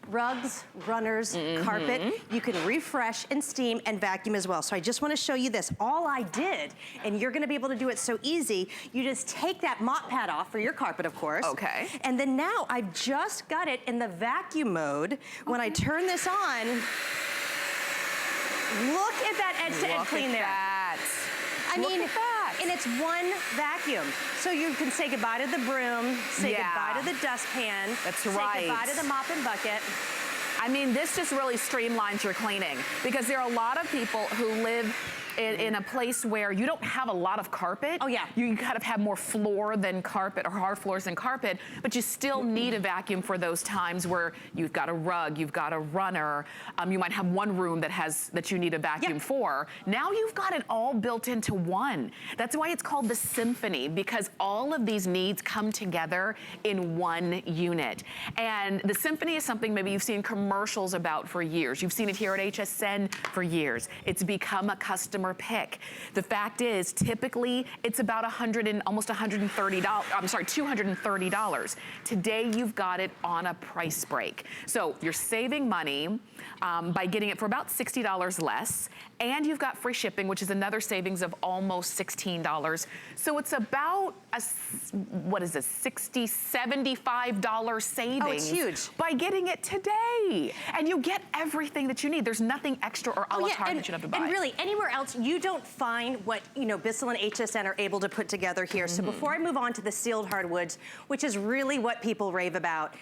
Rugs, runners, carpet, you can refresh and steam and vacuum as well. So I just want to show you this. All I did, and you're going to be able to do it so easy, you just take that mop pad off for your carpet, of course. Okay. And then now I've just got it in the vacuum mode. When I turn this on, look at that edge-to-edge clean there. I mean, and it's one vacuum. So you can say goodbye to the broom, say goodbye to the dustpan. That's Say right. goodbye to the mop and bucket. I mean, this just really streamlines your cleaning, because there are a lot of people who live in a place where you don't have a lot of carpet. Oh, yeah. You kind of have more floor than carpet, or hard floors than carpet, but you still need a vacuum for those times where you've got a rug, you've got a runner, you might have one room that you need a vacuum for. Now you've got it all built into one. That's why it's called the Symphony, because all of these needs come together in one unit. And the Symphony is something maybe you've seen commercials about for years. You've seen it here at HSN for years. It's become a customer customer pick. The fact is, typically, it's about almost $130, I'm sorry, $230. Today, you've got it on a price break. So you're saving money by getting it for about $60 less, and you've got free shipping, which is another savings of almost $16. So it's about what is this, $60, $75 savings. Oh, it's huge. By getting it today. And you get everything that you need. There's nothing extra or a la carte that you have to buy. And really, anywhere else, you don't find what, Bissell and HSN are able to put together here. So before I move on to the sealed hardwoods, which is really what people rave about,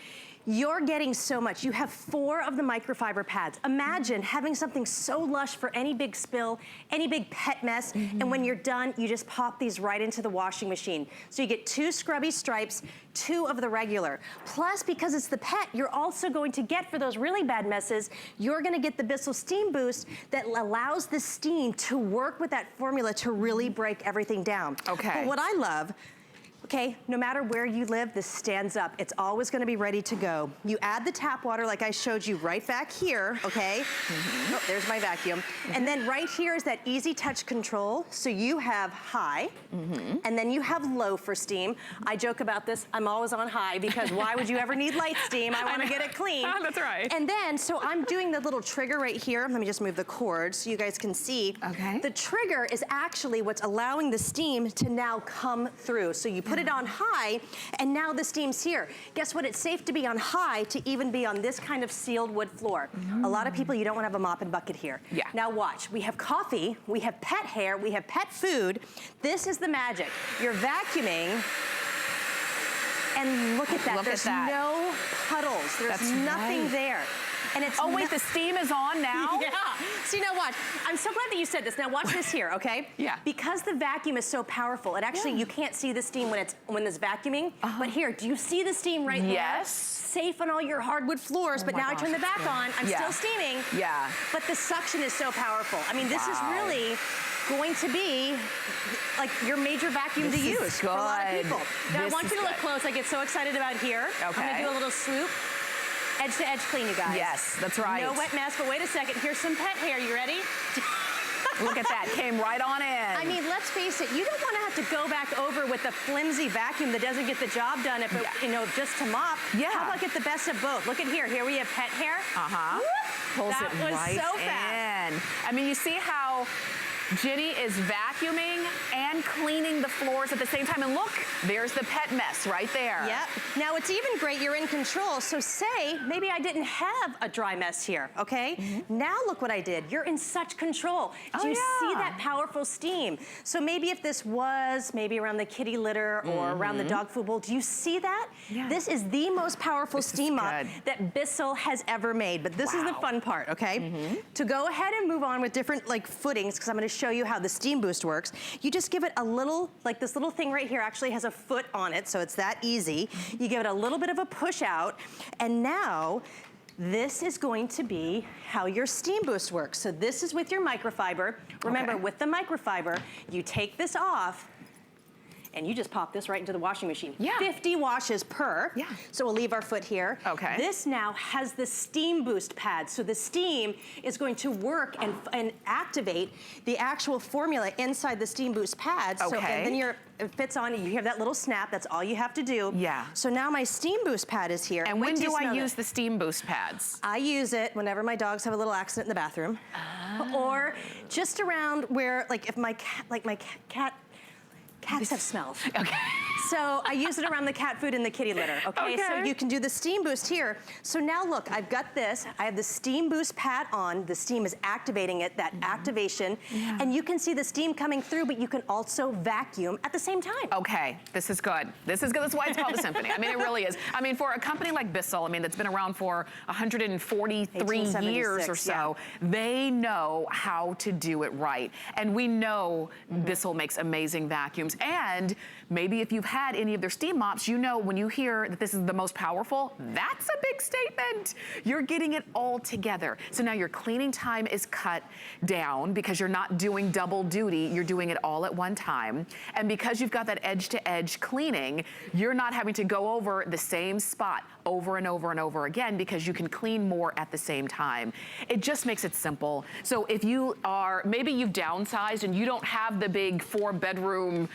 you're getting so much. You have 4 of the microfiber pads. Imagine having something so lush for any big spill, any big pet mess, and when you're done, you just pop these right into the washing machine. So you get 2 scrubby stripes, 2 of the regular. Plus, because it's the pet, you're also going to get, for those really bad messes, you're gonna get the Bissell Steam Boost that allows the steam to work with that formula to really break everything down. Okay. But what I love, okay, no matter where you live, this stands up. It's always gonna be ready to go. You add the tap water like I showed you right back here, okay? Oh, there's my vacuum. And then right here is that easy touch control. So you have high, and then you have low for steam. I joke about this, I'm always on high because why would you ever need light steam? I wanna get it clean. That's right. And then, so I'm doing the little trigger right here. Let me just move the cord so you guys can see. Okay. The trigger is actually what's allowing the steam to now come through. So you put it on high, and now the steam's here. Guess what? It's safe to be on high to even be on this kind of sealed wood floor. A lot of people, you don't want to have a mop and bucket here. Yeah. Now watch, we have coffee, we have pet hair, we have pet food. This is the magic. You're vacuuming, and look at that. There's no puddles. There's nothing there. And it's wait, the steam is on now? Yeah. See, now watch. I'm so glad that you said this. Now watch this here, okay? Yeah. Because the vacuum is so powerful, it actually, you can't see the steam when it's vacuuming. But here, do you see the steam right there? Yes. Safe on all your hardwood floors, but now I turn the back on, I'm still steaming. Yeah. But the suction is so powerful. I mean, this is really going to be like your major vacuum to use for a lot of people. Now I want you to look close. I get so excited about here. Okay. I'm gonna do a little swoop. Edge to edge clean, you guys. Yes, that's right. No wet mess, but wait a second. Here's some pet hair. You ready? Look at that, came right on in. I mean, let's face it, you don't want to have to go back over with a flimsy vacuum that doesn't get the job done, if it, just to mop. Yeah. How about get the best of both? Look at here. Here we have pet hair. Pulls that it was right so fast. in. I mean, you see how Ginny is vacuuming and cleaning the floors at the same time. And look, there's the pet mess right there. Yep. Now it's even great you're in control. So say, maybe I didn't have a dry mess here, okay? Now look what I did. You're in such control. Do you see that powerful steam? So maybe if this was maybe around the kitty litter or around the dog food bowl, do you see that? Yeah. This is the most powerful steam mop that Bissell has ever made. But this is the fun part, okay? To go ahead and move on with different footings, because I'm gonna show you how the steam boost works. You just give it a little, like this little thing right here actually has a foot on it, so it's that easy. You give it a little bit of a push out, and now this is going to be how your steam boost works. So this is with your microfiber. Remember, with the microfiber, you take this off, and you just pop this right into the washing machine. 50 washes per. So we'll leave our foot here. Okay. This now has the steam boost pad. So the steam is going to work and activate the actual formula inside the steam boost pad. So and then it fits on, you have that little snap, that's all you have to do. Yeah. So now my steam boost pad is here. And when do I use the steam boost pads? I use it whenever my dogs have a little accident in the bathroom. Or just around where, like if my cat, cats have smells. Okay. So I use it around the cat food and the kitty litter, okay? So you can do the steam boost here. So now look, I've got this. I have the steam boost pad on. The steam is activating it, that activation. And you can see the steam coming through, but you can also vacuum at the same time. Okay, this is good. This is good. That's why it's called the Symphony. I mean, it really is. I mean, for a company like Bissell, I mean, that's been around for 143 years or so, they know how to do it right. And we know Bissell makes amazing vacuums. And maybe if you've had had any of their steam mops, you know when you hear that this is the most powerful, that's a big statement. You're getting it all together. So now your cleaning time is cut down because you're not doing double duty, you're doing it all at one time. And because you've got that edge-to-edge cleaning, you're not having to go over the same spot over and over and over again because you can clean more at the same time. It just makes it simple. So if you are, maybe you've downsized and you don't have the big 4-bedroom,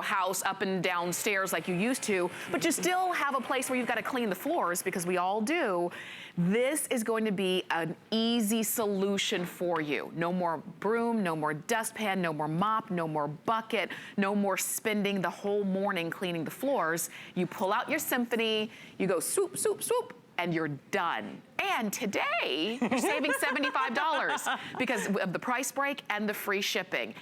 house up and downstairs like you used to, but you still have a place where you've got to clean the floors because we all do, this is going to be an easy solution for you. No more broom, no more dustpan, no more mop, no more bucket, no more spending the whole morning cleaning the floors. You pull out your Symphony, you go swoop, swoop, swoop, and you're done. And today, you're saving $75 because of the price break and the free shipping.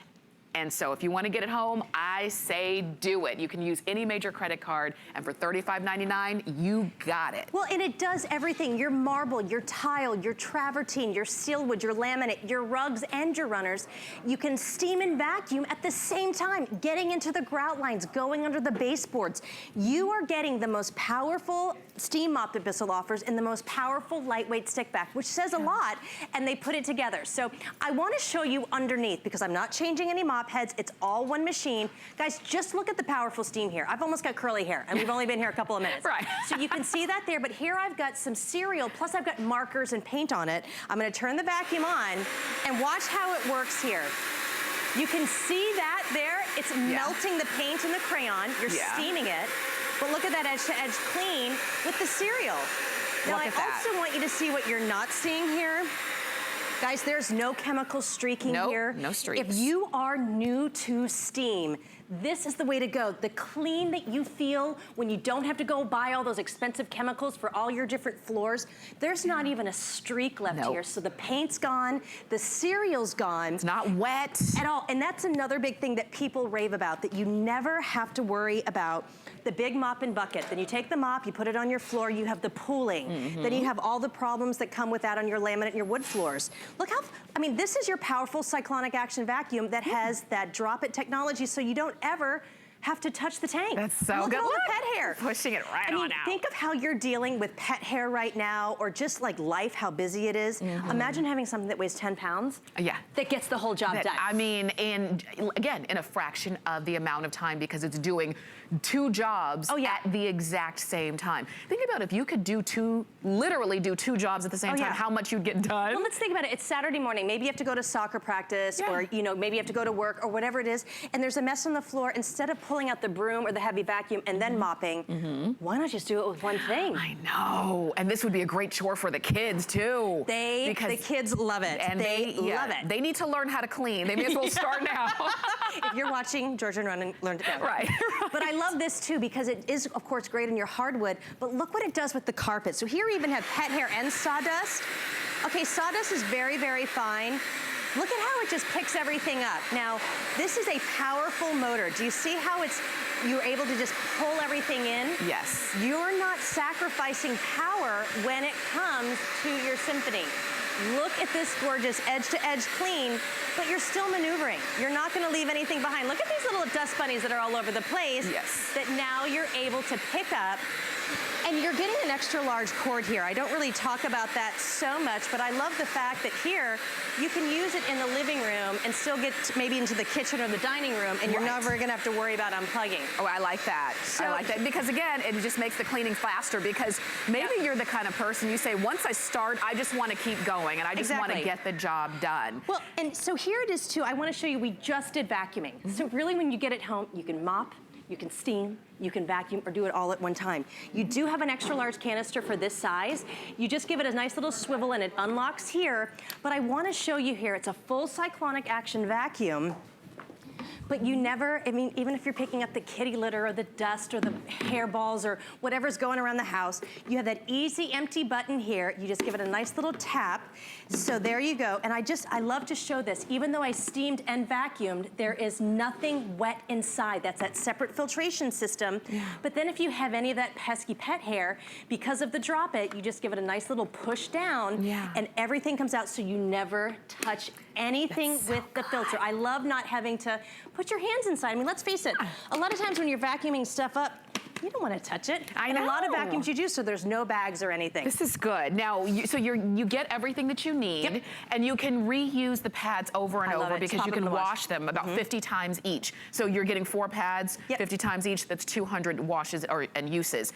And so if you want to get it home, I say do it. You can use any major credit card, and for $35.99, you got it. Well, and it does everything. Your marble, your tile, your travertine, your steelwood, your laminate, your rugs, and your runners. You can steam and vacuum at the same time, getting into the grout lines, going under the baseboards. You are getting the most powerful steam mop that Bissell offers and the most powerful lightweight stick vac, which says a lot, and they put it together. So I want to show you underneath because I'm not changing any mop heads. It's all one machine. Guys, just look at the powerful steam here. I've almost got curly hair, and we've only been here a couple of minutes. Right. So you can see that there, but here I've got some cereal, plus I've got markers and paint on it. I'm gonna turn the vacuum on and watch how it works here. You can see that there. It's melting the paint and the crayon. You're steaming it. But look at that edge-to-edge clean with the cereal. Now I also want you to see what you're not seeing here. Guys, there's no chemical streaking here. No streaks. If you are new to steam, this is the way to go. The clean that you feel when you don't have to go buy all those expensive chemicals for all your different floors, there's not even a streak left here. So the paint's gone, the cereal's gone. It's not wet. At all, and that's another big thing that people rave about, that you never have to worry about the big mop and bucket. Then you take the mop, you put it on your floor, you have the pooling. Then you have all the problems that come with that on your laminate and your wood floors. Look how, I mean, this is your powerful cyclonic action vacuum that has that drop-it technology so you don't ever have to touch the tank. That's so Look good. at all the pet hair. Pushing it right on out. Think of how you're dealing with pet hair right now, or just like life, how busy it is. Imagine having something that weighs 10 pounds. That gets the whole job done. I mean, again, in a fraction of the amount of time because it's doing 2 jobs at the exact same time. Think about if you could literally do 2 jobs at the same time, how much you'd get done. Well, let's think about it. It's Saturday morning. Maybe you have to go to soccer practice, or maybe you have to go to work, or whatever it is, and there's a mess on the floor. Instead of pulling out the broom or the heavy vacuum and then mopping, why not just do it with one thing? I know, and this would be a great chore for the kids too. The kids love it, and they love it. They need to learn how to clean. They may as well start now. If you're watching, Georgia and Ronan learn together. Right. But I love this too because it is, of course, great in your hardwood, but look what it does with the carpet. So here we even have pet hair and sawdust. Okay, sawdust is very, very fine. Look at how it just picks everything up. Now, this is a powerful motor. Do you see how you're able to just pull everything in? Yes. You're not sacrificing power when it comes to your Symphony. Look at this gorgeous edge-to-edge clean, but you're still maneuvering. You're not gonna leave anything behind. Look at these little dust bunnies that are all over the place that now you're able to pick up. And you're getting an extra large cord here. I don't really talk about that so much, but I love the fact that here, you can use it in the living room and still get maybe into the kitchen or the dining room, and you're never gonna have to worry about unplugging. Oh, I like that. I like that because again, it just makes the cleaning faster because maybe you're the kind of person you say, once I start, I just wanna keep going and I just wanna get the job done. Well, and so here it is too. I wanna show you, we just did vacuuming. So really when you get it home, you can mop, you can steam, you can vacuum, or do it all at one time. You do have an extra large canister for this size. You just give it a nice little swivel and it unlocks here. But I wanna show you here, it's a full cyclonic action vacuum. But you never, I mean, even if you're picking up the kitty litter or the dust or the hairballs or whatever's going around the house, you have that easy empty button here. You just give it a nice little tap. So there you go. And I love to show this. Even though I steamed and vacuumed, there is nothing wet inside. That's that separate filtration system. But then if you have any of that pesky pet hair, because of the drop it, you just give it a nice little push down and everything comes out so you never touch anything with the filter. I love not having to put put your hands inside. I mean, let's face it, a lot of times when you're vacuuming stuff up, you don't want to touch it. I know. And a lot of vacuums you do, so there's no bags or anything. This is good. Now, you get everything that you need, and you can reuse the pads over and over because you can wash them about 50 times each. So you're getting 4 pads, 50 times each. That's 200 washes and uses.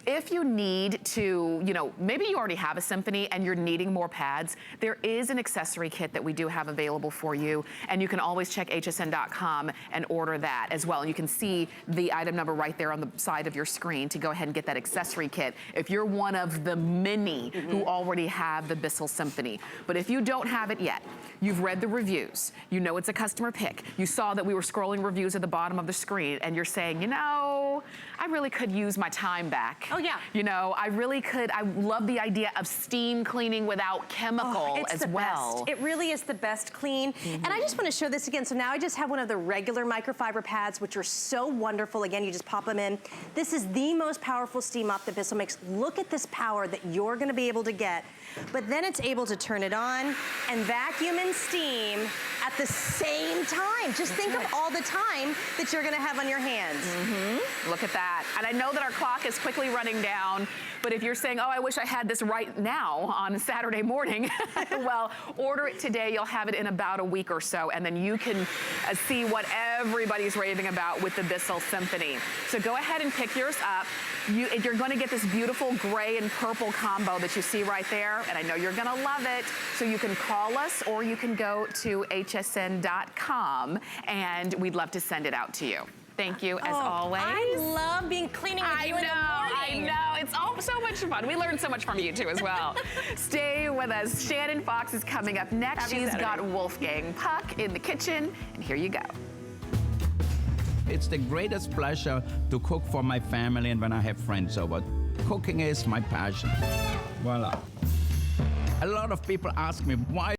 If you need to, maybe you already have a Symphony and you're needing more pads, there is an accessory kit that we do have available for you, and you can always check hsn.com and order that as well. And you can see the item number right there on the side of your screen to go ahead and get that accessory kit if you're one of the many who already have the Bissell Symphony. But if you don't have it yet, you've read the reviews, you know it's a customer pick, you saw that we were scrolling reviews at the bottom of the screen, and you're saying, I really could use my time back. Oh, yeah. I really could. I love the idea of steam cleaning without chemical as well. Best. It really is the best clean. And I just want to show this again. So now I just have one of the regular microfiber pads, which are so wonderful. Again, you just pop them in. This is the most powerful steam mop that Bissell makes. Look at this power that you're going to be able to get. But then it's able to turn it on and vacuum and steam at the same time. Just think of all the time that you're going to have on your hands. Look at that. And I know that our clock is quickly running down, but if you're saying, I wish I had this right now on Saturday morning, well, order it today. You'll have it in about a week or so, and then you can see what everybody's raving about with the Bissell Symphony. So go ahead and pick yours up. You're going to get this beautiful gray and purple combo that you see right there, and I know you're going to love it. So you can call us or you can go to hsn.com, and we'd love to send it out to you. Thank you, as always. I love cleaning with you in the morning. I know. It's so much fun. We learned so much from you, too, as well. Stay with us. Shannon Fox is coming up next. She's got Wolfgang Puck in the kitchen, and here you go. It's the greatest pleasure to cook for my family and when I have friends over. Cooking is my passion. Voila. A lot of people ask me, why